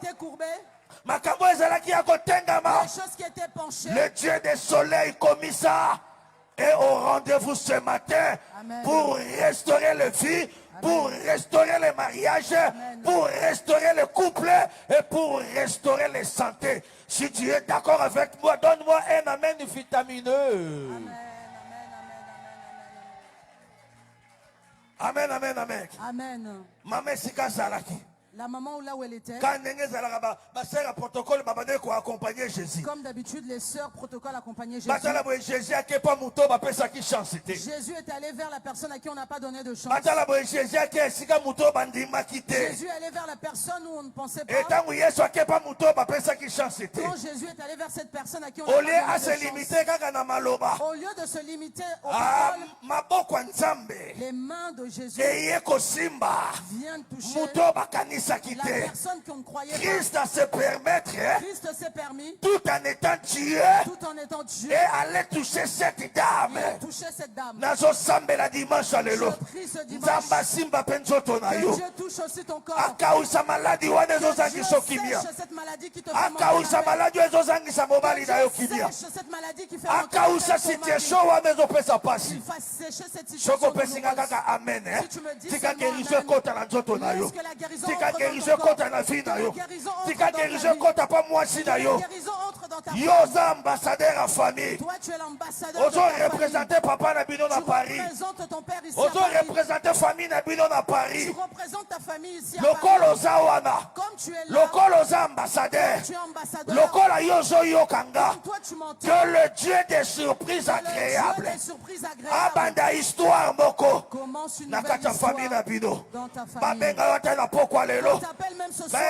makambo ezalaki ya kotengama le Dieu des soleils commis ça est au rendez-vous ce matin. Amen. Pour restaurer le vie, pour restaurer les mariages, pour restaurer le couple et pour restaurer les santé. Si tu es d'accord avec moi, donne-moi un amen vitamineux. Amen, amen, amen. Amen. Maman sika zalaki. La maman là où elle était. Comme d'habitude, les sœurs protocole accompagnaient Jésus. Jésus est allé vers la personne à qui on n'a pas donné de chance. Jésus est allé vers la personne où on ne pensait pas. Quand Jésus est allé vers cette personne à qui on n'a pas donné de chance. Au lieu de se limiter aux paroles, les mains de Jésus viennent toucher la personne qu'on ne croyait pas. Christ s'est permis, tout en étant Dieu, et aller toucher cette dame. Je prie ce dimanche que Dieu touche aussi ton corps. Que Dieu sèche cette maladie qui te fait mal. Sèche cette maladie qui fait mal. Qu'il fasse sécher cette situation. Si tu me dis seulement amen, laisse que la guérison entre dans ton corps. Tika guérison kota pa mwasi na yo. Yo ambassadeur en famille. Toi tu es l'ambassadeur de ta famille. Représenter papa na bino na Paris. Tu représentes ton père ici à Paris. Représenter famille na bino na Paris. Tu représentes ta famille ici à Lokolo zawana. Comme tu es là. Lokolo ambassadeur. Tu es ambassadeur. Lokolo yozo yokanga. Toi tu m'entends. Que le Dieu des surprises agréables. Abanda histoire moko. Commence une nouvelle histoire dans ta famille. Babenga watana pokwa lelo. T'appelle même ce soir.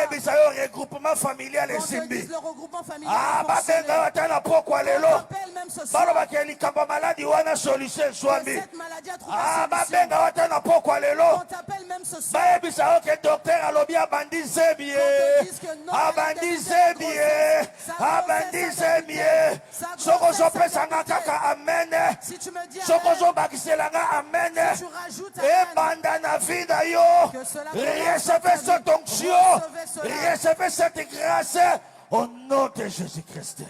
Regroupement familial et simbi. Le regroupement familial. Babenga watana pokwa lelo. T'appelle même ce soir. Balo bakeli kamba maladi wana solution swami. Cette maladie a trouvé solution. Babenga watana pokwa lelo. On t'appelle même ce soir. Baebisa que docteur alobi abandi zebie. Abandi zebie. Abandi zebie. Sokozo pesanga kaka amen. Si tu me dis Sokozo bakiselanga amen. tu rajoutes et banda na vie na yo. Recevez cette onction. Recevez cette grâce au nom de Jésus-Christ.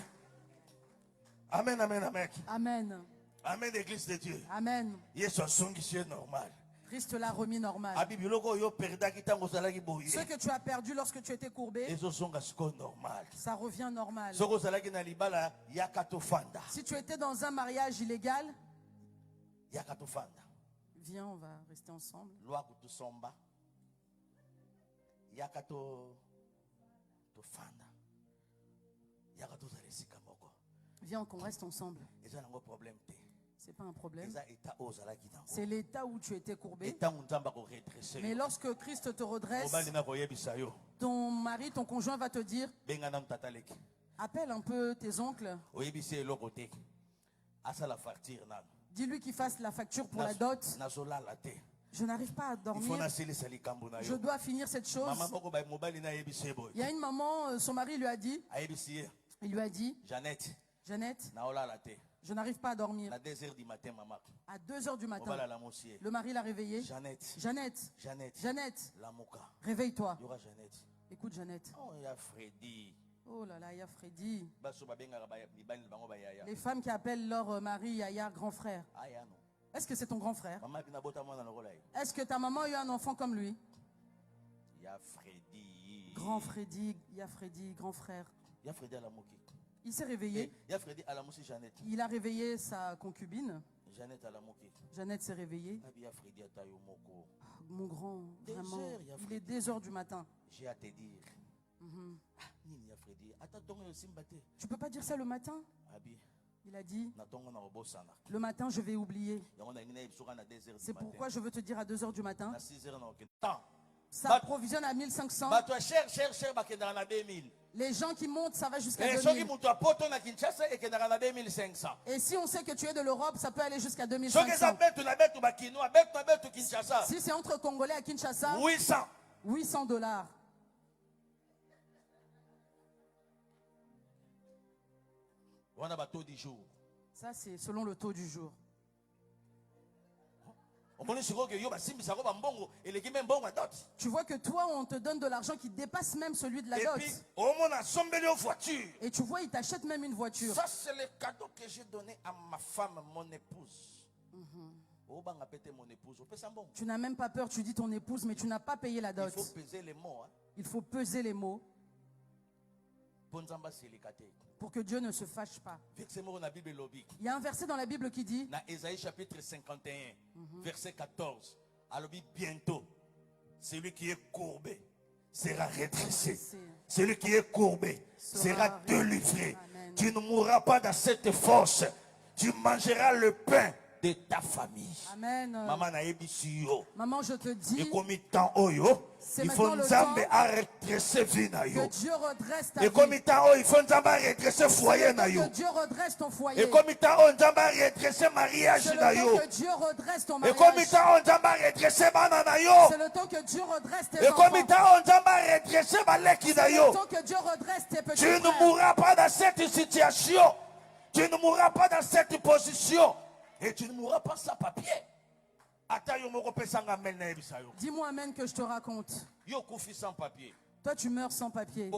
Amen, amen, amen. Amen. Amen, l'église de Dieu. Amen. C'est normal. Christ l'a remis normal. Ce que tu as perdu lorsque tu étais courbé, ça revient normal. Si tu étais dans un mariage illégal, viens, on va rester ensemble. Viens qu'on reste ensemble. C'est pas un problème. C'est l'état où tu étais courbé. Mais lorsque Christ te redresse, ton mari, ton conjoint va te dire, appelle un peu tes oncles. Dis-lui qu'il fasse la facture pour la dot. Je n'arrive pas à dormir. Je dois finir cette chose. Il y a une maman, son mari lui a dit, il lui a dit, Jeannette, je n'arrive pas à dormir. À 2 heures du matin, le mari l'a réveillée. Jeannette, réveille-toi. Écoute Jeannette. Oh là là, il y a Freddy. Les femmes qui appellent leur mari Yaya grand frère. Est-ce que c'est ton grand frère? Est-ce que ta maman a eu un enfant comme lui? Grand Freddy, il y a Freddy, grand frère. Il s'est réveillé. Il a réveillé sa concubine. Jeannette s'est réveillée. Mon grand, vraiment, il est 2 heures du matin. J'ai à te dire. Tu peux pas dire ça le matin? Il a dit, le matin je vais oublier. C'est pourquoi je veux te dire à 2 heures du matin. Ça approvisionne à 1500. Les gens qui montent, ça va jusqu'à 2000. Et si on sait que tu es de l'Europe, ça peut aller jusqu'à 2500. Si c'est entre Congolais à Kinshasa, $800. Ça, c'est selon le taux du jour. Tu vois que toi, on te donne de l'argent qui dépasse même celui de la dot. Et tu vois, ils t'achètent même une voiture. Ça, c'est le cadeau que j'ai donné à ma femme, mon épouse. Tu n'as même pas peur, tu dis ton épouse, mais tu n'as pas payé la dot. Il faut peser les mots. Il faut peser les mots pour que Dieu ne se fâche pas. Il y a un verset dans la Bible qui dit, dans Ésaïe chapitre 51, verset 14, alors bientôt, celui qui est courbé sera redressé. Celui qui est courbé sera délivré. Amen. Tu ne mourras pas dans cette force. Tu mangeras le pain de ta famille. Amen. Maman na ebisiyo. Maman, je te dis, Et comme temps oyo, il faut nzambe a redresser vie na yo. que Dieu redresse ta Et vie. comme temps oyo, il faut nzambe a redresser foyer na yo. Que Dieu redresse ton foyer. Et comme temps oyo, nzambe a redresser mariage C'est na le yo. temps que Dieu redresse ton Et mariage. comme temps oyo, nzambe a redresser bana na yo. C'est le temps que Dieu redresse tes Et enfants. comme temps oyo, nzambe a redresser baleki na C'est le yo. temps que Dieu redresse tes petits Tu ne frères. mourras pas dans cette situation. Tu ne mourras pas dans cette position. Et tu ne mourras pas sans papier. Dis-moi amen que je te raconte. Sans papier. Toi, tu meurs sans papier.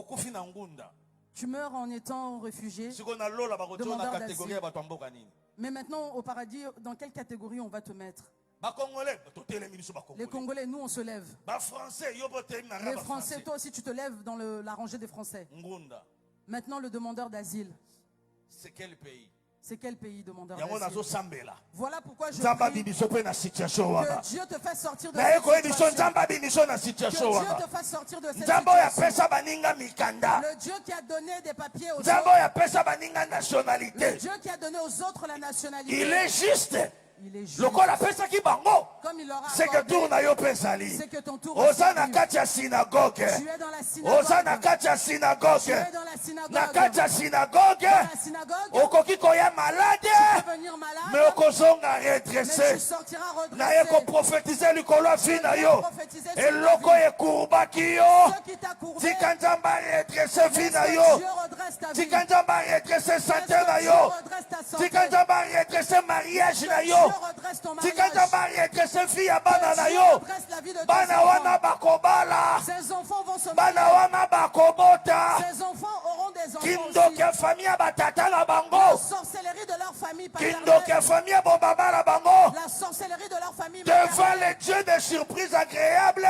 Tu meurs en étant réfugié. Demandeur d'asile. Mais maintenant, au paradis, dans quelle catégorie on va te mettre? Les Congolais, nous, on se lève. Les Français, toi aussi, tu te lèves dans la rangée des Français. Maintenant, le demandeur d'asile. C'est quel pays? C'est quel pays demandeur d'asile? Voilà pourquoi je Que prie que Dieu te fasse sortir de cette situation. Que Dieu te fasse sortir de cette situation. Le Dieu qui a donné des papiers aux autres. Le Dieu qui a donné aux autres la nationalité. Il est juste. Il est juste. Comme il l'aura c'est que accordé, tour na yo pesali. c'est que ton tour Osana katia synagogue. Tu es dans la synagogue. Osana katia synagogue. Tu es dans la synagogue. Na katia synagogue. Dans la synagogue, Okoki koya tu malade. peux venir malade, Mais okozonga mais redressé. tu sortiras Na ye ko redressé. prophétiser likolo afina yo. Prophétiser sur Eloko ta vie. ye kurbaki yo. Ce qui t'a courbé, Tika nzamba redressé laisse fina que yo. Dieu redresse ta vie. Tika nzamba redressé Laisse santé que na Dieu yo. redresse ta santé. Tika nzamba redressé mariage na Dieu yo. redresse ton Tika mariage. nzamba redressé fille ya bana na Dieu yo. redresse la vie de tes Bana wana enfants. bakobala. Ces enfants vont se Bana marier. wana bakobota. Ces enfants auront des enfants Kindoke aussi. famille ya batata na La bango. sorcellerie de leur famille Kindoke paternelle. famille ya bobaba na bango. La sorcellerie de leur famille Devant maternelle. les dieux des surprises agréables,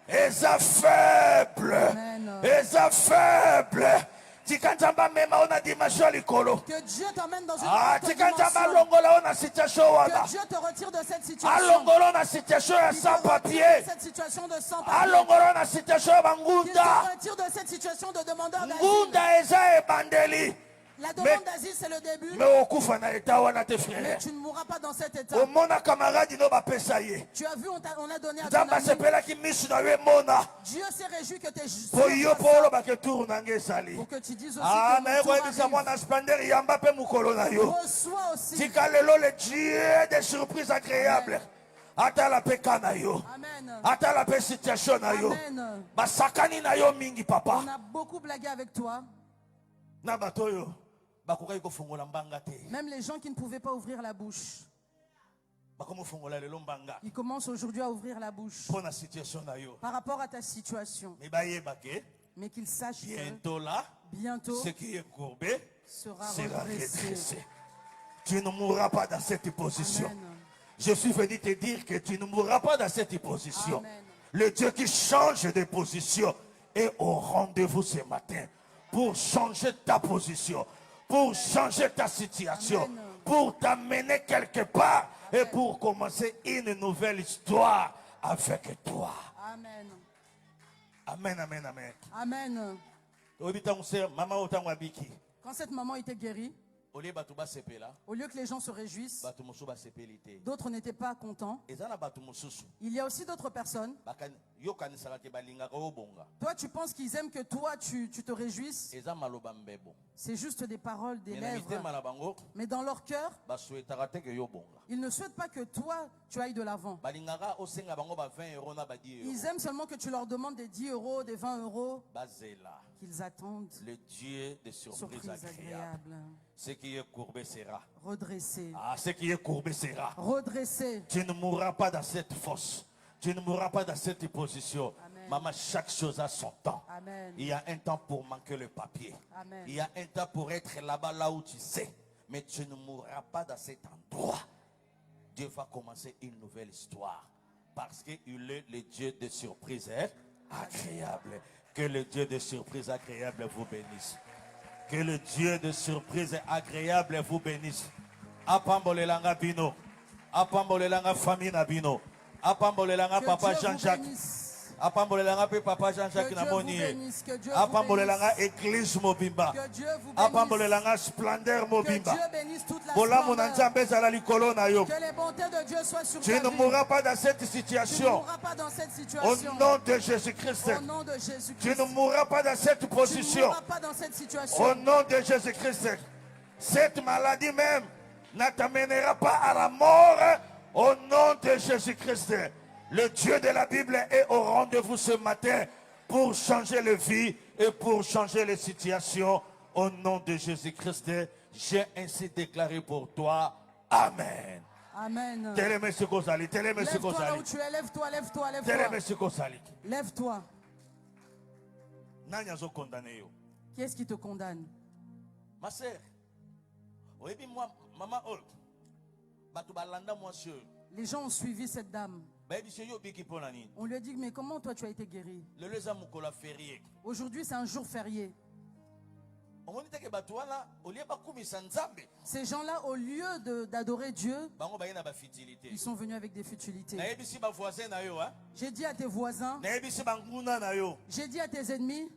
et faible, Amen. et faible. Tikanjamba mema ona dimension likolo. Que Dieu t'emmène dans une Ah, autre tikanjamba dimension. longola ona situation wana. Que Dieu te retire de cette situation. Alongolo na situation ya Qu'il te sans retire papier. de cette situation de sans papier. Alongolo na situation ya Qu'il bangunda. te retire de cette situation de demandeur d'asile. Ngunda eza ebandeli. La demande d'asile, c'est le début. Mais okufa na eta wana te Mais frère. tu ne mourras pas dans cet état. Omona camarade no bapesa ye. Tu as vu, on a donné à ton Nzamba ami. sepelaki misu na yo emona. Dieu s'est réjoui que tu es Po yo polo ba ke tour na ngesali. pour que tu dises aussi Ah, que mais mon tour oui, ça arrive. m'a splendeur yamba pe mukolo na yo. Reçois aussi. Tika lelo le Dieu des surprises agréables. Ata la pe kana yo. Amen. Ata la pe situation na yo. Amen. Basakani na yo mingi papa. On a beaucoup blagué avec toi. Na batoyo. Bakokai ko fungola mbanga te. Même les gens qui ne pouvaient pas ouvrir la bouche. Bakomo fungola lelo mbanga. Ils commencent aujourd'hui à ouvrir la bouche. Pour la situation na yo. Par rapport à ta situation. Mais baye bake. Mais qu'ils sachent que Bientôt là. bientôt Ce qui est courbé sera sera redressé. redressé. Tu ne mourras pas dans cette position. Amen. Je suis venu te dire que tu ne mourras pas dans cette position. Amen. Le Dieu qui change de position est au rendez-vous ce matin pour changer ta position, pour changer ta situation, Amen. pour t'amener quelque part et pour commencer une nouvelle histoire avec toi. Amen. Amen, amen, amen. Amen. Quand cette maman était guérie, au lieu que les gens se réjouissent, d'autres n'étaient pas contents. Il y a aussi d'autres personnes. Toi, tu penses qu'ils aiment que toi, tu te réjouisses. C'est juste des paroles, des lèvres. Mais dans leur cœur, ils ne souhaitent pas que toi, tu ailles de l'avant. Ils aiment seulement que tu leur demandes des 10 euros, des 20 euros. Qu'ils attendent. Le Dieu des surprises agréables. Ce qui est courbé sera redressé. Ah, ce qui est courbé sera Redressé. Tu ne mourras pas dans cette fosse. Tu ne mourras pas dans cette position. Amen. Maman, chaque chose a son temps. Amen. Il y a un temps pour manquer le papier. Amen. Il y a un temps pour être là-bas, là où tu sais. Mais tu ne mourras pas dans cet endroit. Dieu va commencer une nouvelle histoire. Parce qu'il est le Dieu de surprise agréable. Que le Dieu de surprise agréable vous bénisse. Que le Dieu de surprise agréable vous bénisse. Apambolelanga bino. Apambolelanga famille na bino. Apambolelanga papa Jean-Jacques. Apambolelanga papa Jean-Jacques na monier. Apambolelanga église mobimba. Apambolelanga splendeur mobimba. Bola mon nzambe zala likolo na yo. Que les bontés de Dieu soient sur Tu ta ne vie. mourras pas dans cette Tu ne situation. mourras pas dans cette Au situation. nom de Jésus-Christ. Au nom de Jésus-Christ. Tu ne mourras pas dans cette Tu ne position. mourras pas dans cette situation. Au nom de Jésus-Christ. Cette maladie même ne t'amènera pas à la mort. Au nom de Jésus-Christ. Le Dieu de la Bible est au rendez-vous ce matin pour changer les vies et pour changer les situations. Au nom de Jésus-Christ, j'ai ainsi déclaré pour toi. Amen. Amen. Lève-toi là où tu es, lève-toi, lève-toi, lève-toi. Lève-toi. Qui est-ce qui te condamne? Ma sœur, moi, maman, les gens ont suivi cette dame. On lui a dit, mais comment toi tu as été guéri? Aujourd'hui c'est un jour férié. Ces gens-là, au lieu d'adorer Dieu, ils sont venus avec des futilités. J'ai dit à tes voisins, j'ai dit à tes ennemis,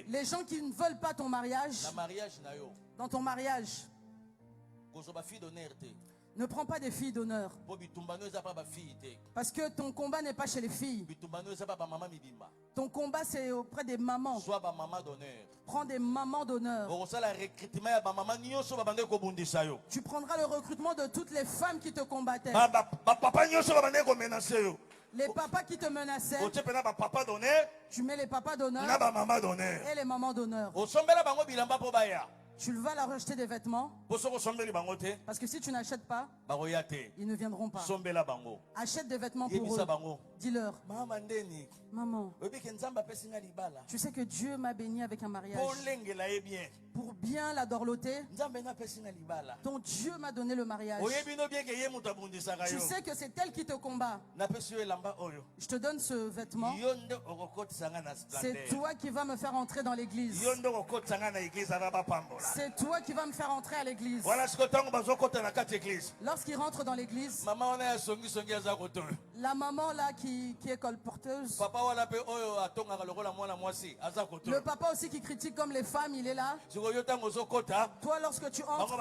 les gens qui ne veulent pas ton mariage, dans ton mariage, ne prends pas des filles d'honneur. Parce que ton combat n'est pas chez les filles. Ton combat c'est auprès des mamans. Prends des mamans d'honneur. Tu prendras le recrutement de toutes les femmes qui te combattaient. Les papas qui te menaçaient. Tu mets les papas d'honneur et les mamans d'honneur. Tu vas leur acheter des vêtements. Parce que si tu n'achètes pas, ils ne viendront pas. Achète des vêtements pour eux. Dis-leur, maman, tu sais que Dieu m'a béni avec un mariage. Pour bien la dorloter, ton Dieu m'a donné le mariage. Tu sais que c'est elle qui te combat. Je te donne ce vêtement. C'est toi qui vas me faire entrer dans l'église. C'est toi qui vas me faire entrer à l'église. Lorsqu'il rentre dans l'église, la maman là qui est colporteuse, le papa aussi qui critique comme les femmes, il est là. Toi, lorsque tu entres,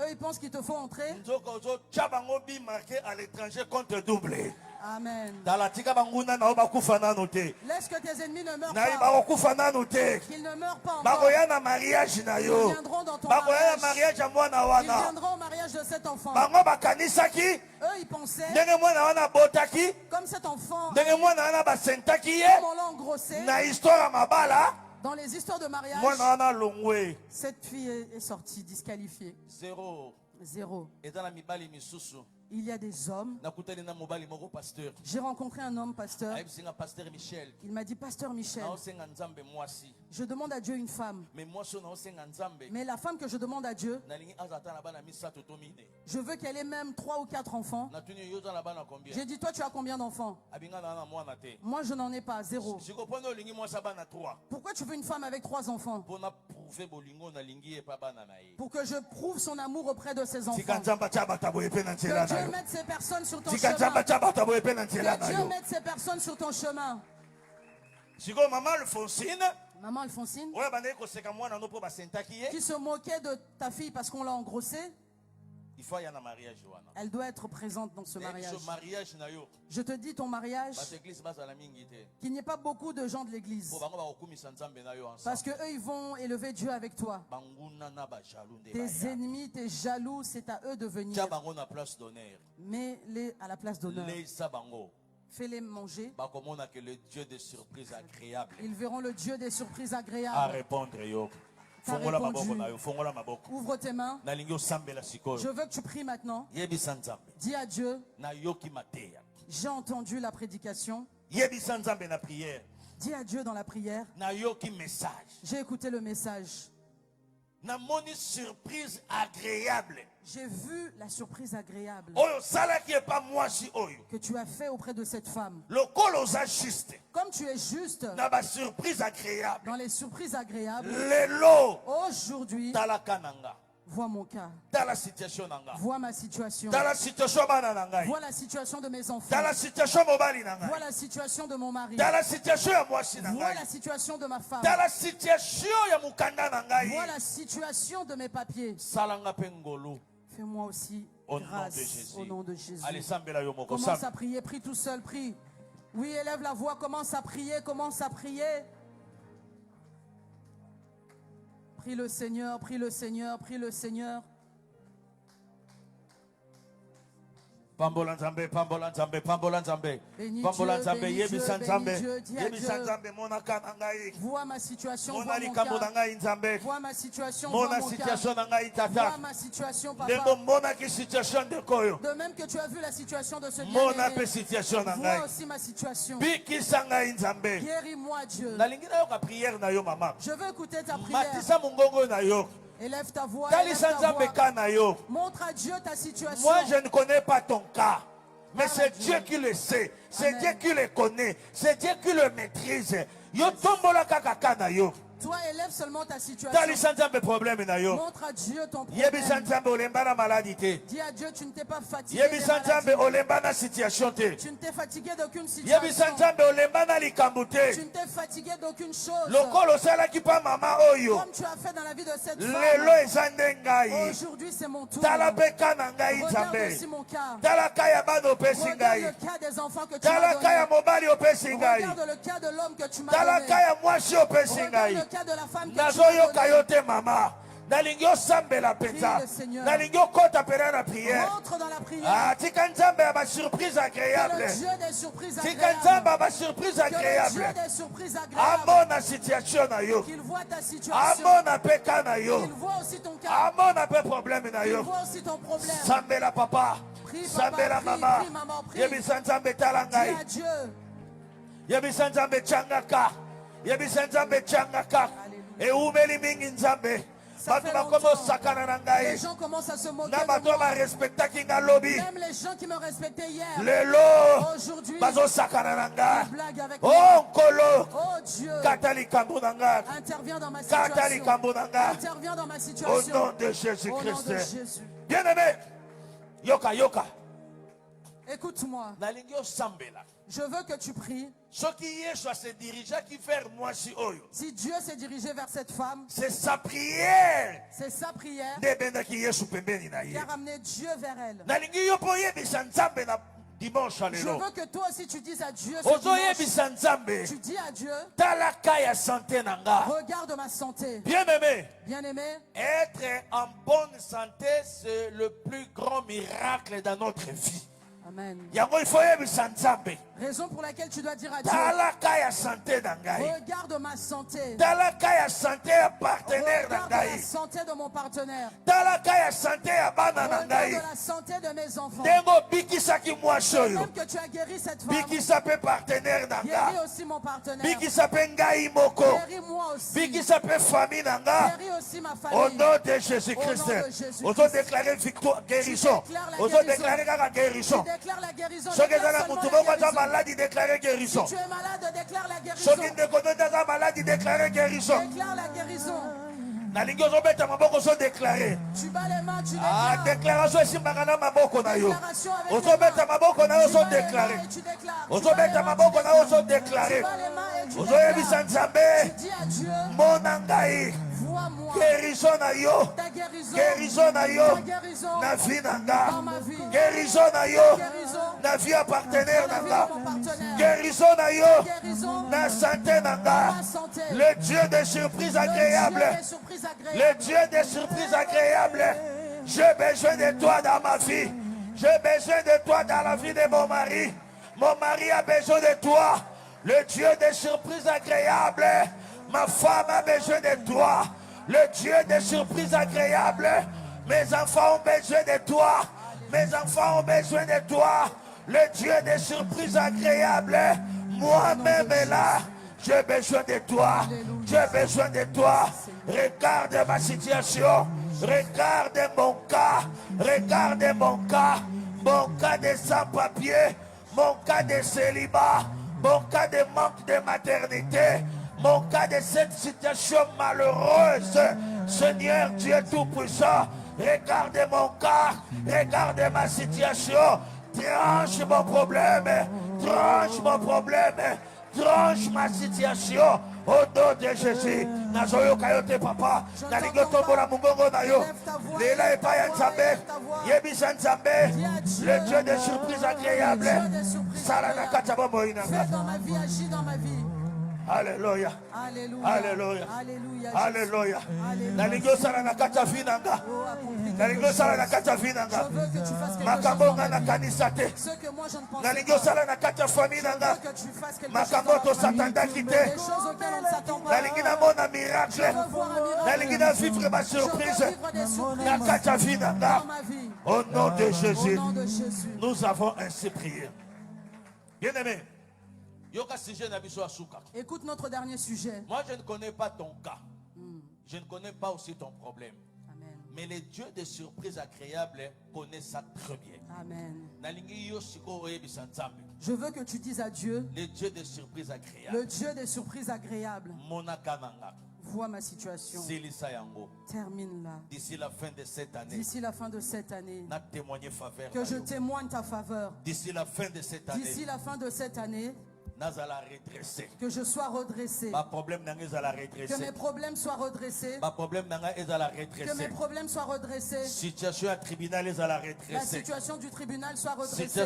eux ils pensent qu'il te faut entrer. Amen. Laisse que tes ennemis ne meurent pas. Qu'ils ne meurent pas encore. Ils viendront dans ton mariage. Ils viendront au mariage de cet enfant. Eux ils pensaient comme cet enfant, comme on l'a engrossé. Dans les histoires de mariage, cette fille est sortie disqualifiée. Zéro. Il y a des hommes. J'ai rencontré un homme pasteur. Il m'a dit, pasteur Michel, je demande à Dieu une femme. Mais la femme que je demande à Dieu, je veux qu'elle ait même 3 ou 4 enfants. J'ai dit, toi tu as combien d'enfants? Moi je n'en ai pas, 0. Pourquoi tu veux une femme avec 3 enfants? Pour que je prouve son amour auprès de ses enfants. Que Dieu mette ces personnes sur ton chemin. Que Dieu mette ces personnes sur ton chemin. Maman Alphonsine, qui se moquait de ta fille parce qu'on l'a engrossée, elle doit être présente dans ce mariage. Je te dis ton mariage, qu'il n'y ait pas beaucoup de gens de l'église. Parce que eux ils vont élever Dieu avec toi. Tes ennemis, tes jaloux, c'est à eux de venir. Mets-les à la place d'honneur. Fais-les manger. le Dieu des surprises agréables. Ils verront le Dieu des surprises agréables. À répondre, yo. Ouvre tes mains. Je veux que tu pries maintenant. Dis à Dieu, j'ai entendu la prédication. Dis à Dieu dans la prière, j'ai écouté le message. Surprise agréable. J'ai vu la surprise agréable que tu as fait auprès de cette femme. Comme tu es juste dans les surprises agréables, aujourd'hui, vois mon cas. Vois ma situation. Vois la situation de mes enfants. Vois la situation de mon mari. Vois la situation de ma femme. Vois la situation de mes papiers. Fais-moi aussi grâce au nom de Jésus. Commence à prier, prie tout seul, prie. Oui, élève la voix, commence à prier, commence à prier. Prie le Seigneur, prie le Seigneur, prie le Seigneur. Pambola Nzambe, Pambola Nzambe, Pambola Nzambe. Pambola Nzambe, Yebi Nzambe. Yebi Nzambe, mon kana ngai. Vois ma situation, vois mon cas. Vois ma situation, vois mon situation ngai tata. Vois ma situation, papa. De même que tu as vu la situation de ce bien-aimé, vois aussi ma situation. Guéris-moi, Dieu. Je veux écouter ta prière. Élève ta voix, montre à Dieu ta situation. Moi je ne connais pas ton cas, mais c'est Dieu qui le sait, c'est Dieu qui le connaît, c'est Dieu qui le maîtrise. Yo tombola kaka na yo. Toi, élève seulement ta situation. Montre à Dieu ton problème. Dis à Dieu, tu ne t'es pas fatigué de maladie. Tu ne t'es fatigué d'aucune situation. Tu ne t'es fatigué d'aucune chose. Comme tu as fait dans la vie de cette femme. Aujourd'hui, c'est mon tour. Regarde aussi mon cas. Regarde le cas des enfants que tu m'as donné. Regarde le cas de l'homme que tu m'as donné. Regarde le cas de la femme que tu m'as donné. Mama. Nalingyo sambe la peta. Nalingyo kota pera na prière. Rentre dans la prière. Ah, tikanzambe a ma surprise agréable. Que le Dieu des surprises agréables. Tikanzambe a ma surprise agréable. Que le Dieu des surprises agréables. Amona situation na yo. Qu'il voit ta situation. Amona peka na yo. Qu'il voit aussi ton cas. Amona pe problème na yo. Qu'il voit aussi ton problème. Sambe la papa. Sambe la maman. Yebi sanzambe talangai. Dis à Dieu. Yebi sanzambe changaka. Yebi sanzambe changaka. Et oumeli mingi nzambe. Les gens commencent à se moquer de moi. Même les gens qui me respectaient hier. Aujourd'hui, ils blaguent avec moi. Oh Dieu, interviens dans ma situation. Interviens dans ma situation. Au nom de Jésus-Christ. Bien-aimé, yoka yoka. Écoute-moi. Je veux que tu pries. Si Dieu s'est dirigé vers cette femme, c'est sa prière. C'est sa prière qui a ramené Dieu vers elle. Je veux que toi aussi tu dises à Dieu ce dimanche, tu dis à Dieu, regarde ma santé. Bien-aimé, être en bonne santé, c'est le plus grand miracle dans notre vie. Amen. Raison Raison pour laquelle tu dois dire à Dieu, regarde ma santé. Regarde la santé de mon partenaire. Regarde la santé de mes enfants. Même que tu as guéri cette femme, guéris aussi mon partenaire. Guéris-moi aussi. Guéris aussi ma famille. Au nom de Jésus-Christ. On doit déclarer victoire, guérison. On doit déclarer la guérison. Déclare la guérison. Si tu es malade, déclare la guérison. Si tu es malade, déclare la guérison. Déclare la guérison. Déclare la guérison. Tu bats les mains, tu déclares. Déclaration ici, magana maboko na yo. Ozobeta maboko na yo so déclarer. Ozobeta maboko na yo so déclarer. Ozoyebisa Nzambe. Monangai. Guérison na yo. Guérison na yo. Na vie nanga. Guérison na yo. Na vie à partenaire nanga. Guérison na yo. Na santé nanga. Le Dieu des surprises agréables. Le Dieu des surprises agréables. J'ai besoin de toi dans ma vie. J'ai besoin de toi dans la vie de mon mari. Mon mari a besoin de toi. Le Dieu des surprises agréables. Ma femme a besoin de toi. Le Dieu des surprises agréables. Mes enfants ont besoin de toi. Mes enfants ont besoin de toi. Le Dieu des surprises agréables. Moi-même là, j'ai besoin de toi. J'ai besoin de toi. Regarde ma situation. Regarde mon cas. Regarde mon cas. Mon cas de sans-papier. Mon cas de célibat. Mon cas de manque de maternité. Mon cas de cette situation malheureuse. Seigneur Dieu Tout-Puissant, regarde mon cas, regarde ma situation, tranche mon problème, tranche mon problème, tranche ma situation. Au nom de Jésus, nazoyo kayote papa, nalingo tombola mungongo na yo, lela epaya nzambe, yebisa nzambe, le Dieu des surprises agréables, salana kataba moinanga. Fais dans ma vie, agis dans ma vie. Alléluia. Alléluia. Alléluia. Alléluia. Alléluia. Nalingo sala na kata vinanga. Nalingo sala na kata vinanga. Je veux que tu fasses quelque chose Makambo dans ma na vie. kanisate. Ce que moi je ne pense Nalingo pas. sala na kata famille Je nanga. veux que tu fasses quelque chose Makambo dans to ma famille. satanda kite. Des choses auxquelles on ne s'attend pas. Nalingi na mona miracle. Je veux voir un miracle. Nalingi na vivre ma Je veux surprise. vivre des surprises Na kata vinanga. dans ma vie. Au nom de Au Jésus, nom de Jésus. nous avons ainsi prié. Bien-aimé. Écoute notre dernier sujet. Moi, je ne connais pas ton cas. Je ne connais pas aussi ton problème. Amen. Mais les dieux de surprises agréables connaissent ça très bien. Amen. Je veux que tu dises à Dieu, les dieux de surprises agréables. le Dieu des surprises agréables. Vois ma situation. Termine-la. D'ici la fin de cette année. D'ici la fin de cette année. Que je témoigne ta faveur. D'ici la fin de cette année. D'ici la fin de cette année. Que je sois redressé. Que mes problèmes soient redressés. Que mes problèmes soient redressés. La situation du tribunal soit redressée.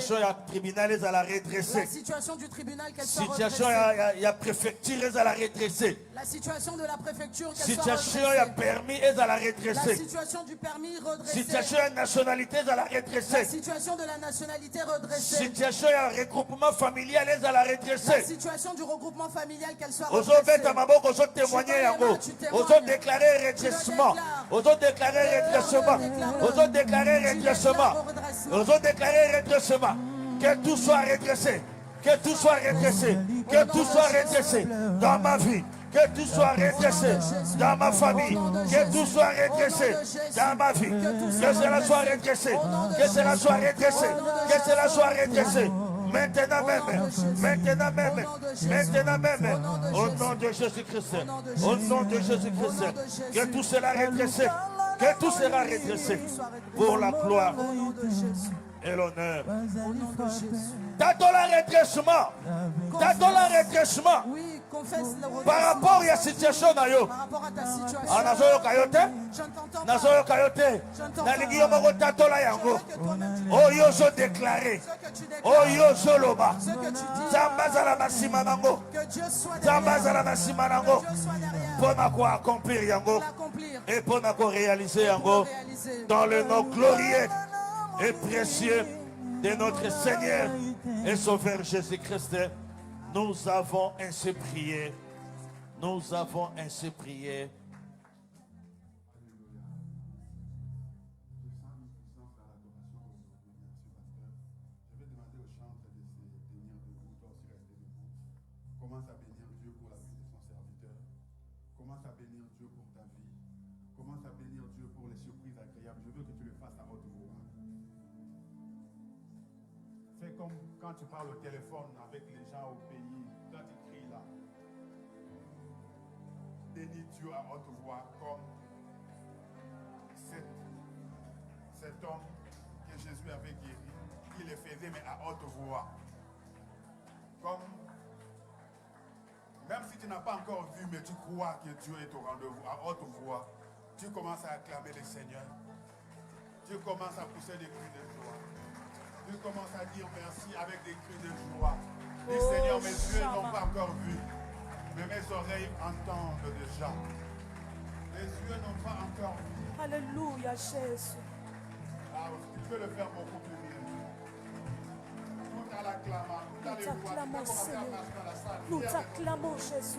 La situation du tribunal qu'elle soit redressée. La situation de la préfecture qu'elle soit redressée. La situation du permis redressé. La situation de la nationalité redressée. La situation du regroupement familial qu'elle soit redressée. Osons déclarer redressement. Osons déclarer redressement. Osons déclarer redressement. Osons déclarer redressement. Que tout soit redressé. Que tout soit redressé. Que tout soit redressé dans ma vie. Que tout soit redressé dans ma famille. Que tout soit redressé dans ma vie. Que cela soit redressé. Que cela soit redressé. Que cela soit redressé. Maintenant même, maintenant même, maintenant même, au nom de Jésus-Christ, au nom de Jésus-Christ, que tout sera redressé, que tout sera redressé pour la gloire et l'honneur. T'attends le redressement, t'attends le redressement. Par rapport à la situation, par rapport à ta situation, nazoyo kayote nalingi yo moko tatola yango oyo ozodeklare oyo ozoloba nzambe azala na nsima nango nzambe azala na nsima nango mpo na koaccomplir yango et mpo na koréaliser yango dans le nom glorieux et précieux de notre Seigneur et Sauveur Jésus-Christ. Nous avons ainsi prié. Nous avons ainsi prié. Commence à bénir Dieu pour la vie de son serviteur. Commence à bénir Dieu pour ta vie. Commence à bénir Dieu pour les surprises agréables. Je veux que tu le fasses à haute voix. Fais comme quand tu parles au téléphone avec les gens au pays. Quand tu cries là. Bénis Dieu à haute voix comme cet homme que Jésus avait guéri. Il le faisait mais à haute voix. Comme même si tu n'as pas encore vu, mais tu crois que Dieu est au rendez-vous, à haute voix, tu commences à acclamer le Seigneur. Tu commences à pousser des cris de joie. Tu commences à dire merci avec des cris de joie. Dis Seigneur, mes yeux n'ont pas encore vu, mais mes oreilles entendent déjà. Mes yeux n'ont pas encore vu. Alléluia, Jésus. Ah, tu peux le faire beaucoup plus bien. Tout à t'acclamons, Seigneur. Nous t'acclamons, Jésus.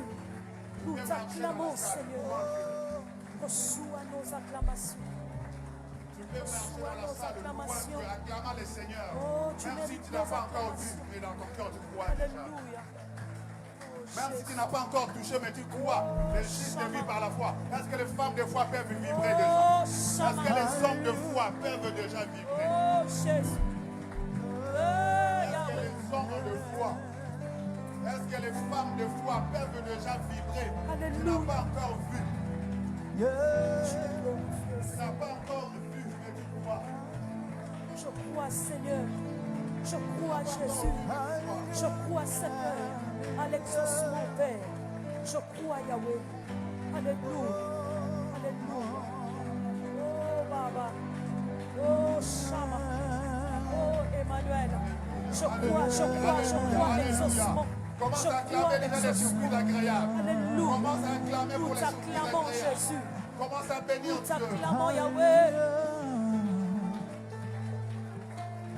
Nous t'acclamons, Seigneur. Reçois nos acclamations. Reçois nos acclamations. Acclame le Seigneur. Oh, tu même si mérites tu n'as nos pas encore vu, acclamations. mais dans ton cœur tu crois déjà. Alléluia. Même si tu n'as pas encore touché, mais tu crois. Les chiffres de vie par la foi. Est-ce que les femmes de foi peuvent vibrer déjà? Est-ce que les hommes de foi peuvent déjà vibrer? Oh, Jésus. Est-ce que les hommes de foi, est-ce que les femmes de foi peuvent déjà vibrer? Tu n'as pas encore vu. Tu n'as pas encore vu, mais tu crois. Je crois, Seigneur. Je crois, Jésus. Je crois, Seigneur, à l'exaucement, Père. Je crois, Yahweh. Alléluia. Alléluia. Oh, Baba. Oh, Shama. Oh, Emmanuel. Je crois à l'exaucement. Commence à acclamer déjà les surprises agréables. Alléluia. Commence à acclamer pour Nous les surprises t'acclamons, agréables. Jésus. Commence à bénir Nous Dieu. t'acclamons, Yahweh.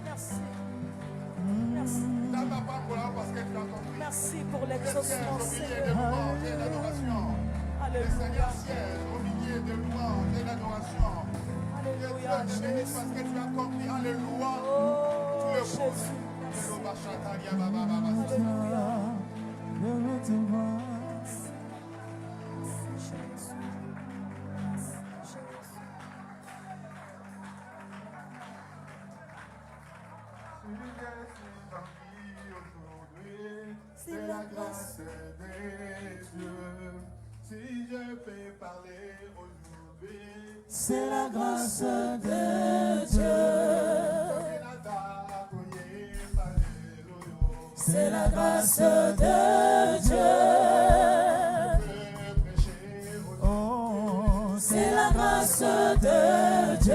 Merci. Merci. Merci pour l'exaucement, Seigneur. Le Seigneur ciel, au milieu de louanges et d'adoration. Alléluia. Que Dieu te bénisse parce que tu as compris en le louant. Oh, Jésus. Alléluia. C'est la grâce des dieux. Si je peux parler aujourd'hui, c'est la grâce de Dieu. C'est la grâce de Dieu. Oh, c'est la grâce de Dieu.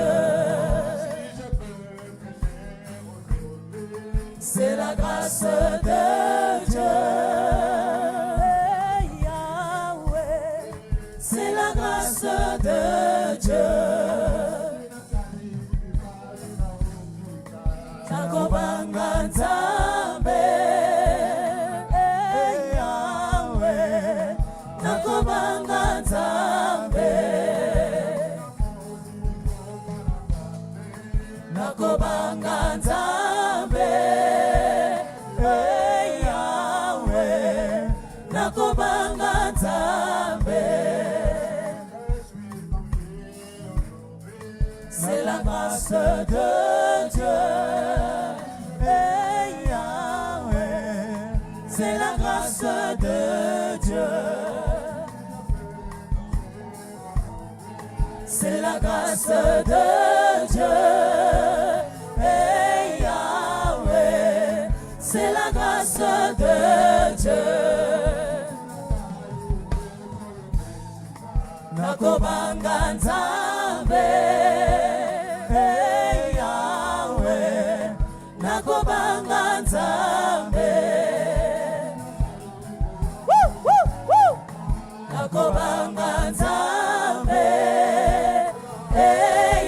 C'est la grâce de Dieu. Yahweh, c'est la grâce de Dieu. Takobanga Nzambe, Yahweh, Takobanga Nzambe, Takobanga Nzambe, Yahweh, Takobanga Nzambe. C'est la grâce de Dieu. Hey, Yahweh, c'est la grâce de Dieu. C'est la grâce de Dieu. Hey, Yahweh, c'est la grâce de Dieu. Nakobanga Nzambe. Nakobanga Nzambe, Nakobanga Nzambe,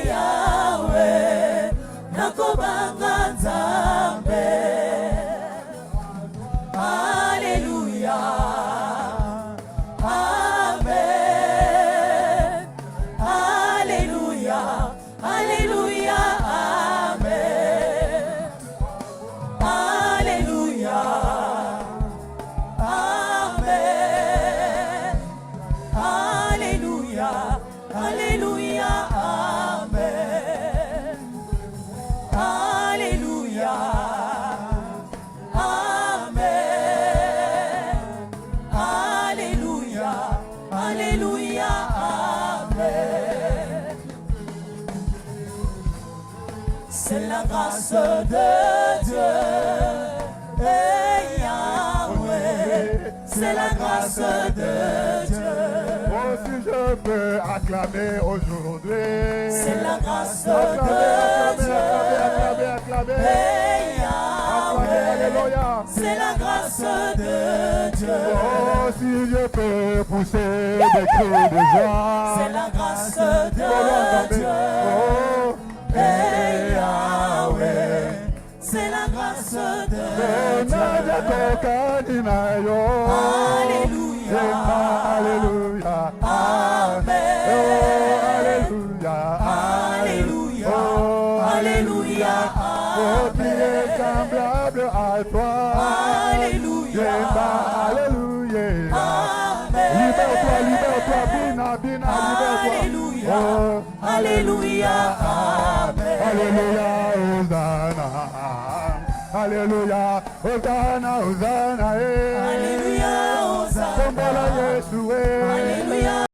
Yahweh, Nakobanga Nzambe. Alléluia, Amen, Alléluia, Alléluia, Amen. Alléluia, Amen, Alléluia, Alléluia, Amen, Alléluia, Amen, Alléluia, Alléluia, Amen. C'est la grâce de Dieu. Hey, Yahweh, c'est la grâce de Dieu. Oh, si je peux acclamer aujourd'hui, C'est la grâce de Dieu. Acclamer. Hey, Yahweh, Alléluia. c'est la grâce de Dieu. Oh, si je peux pousser des cris de joie, C'est la grâce de Dieu. Oh, Hey, Yahweh, c'est la grâce de Dieu. Alléluia. Amen. Oh, Alléluia. Alléluia. Oh, Alléluia. Oh, qui est semblable à toi. Alléluia. Alléluia. Amen. Libère-toi, libère-toi, Bina, Bina, libère-toi. Alléluia. Oh, Alléluia. Amen. Alléluia. Hosanna. Alléluia. Hosanna, Hosanna. Alléluia. Hosanna. Alléluia.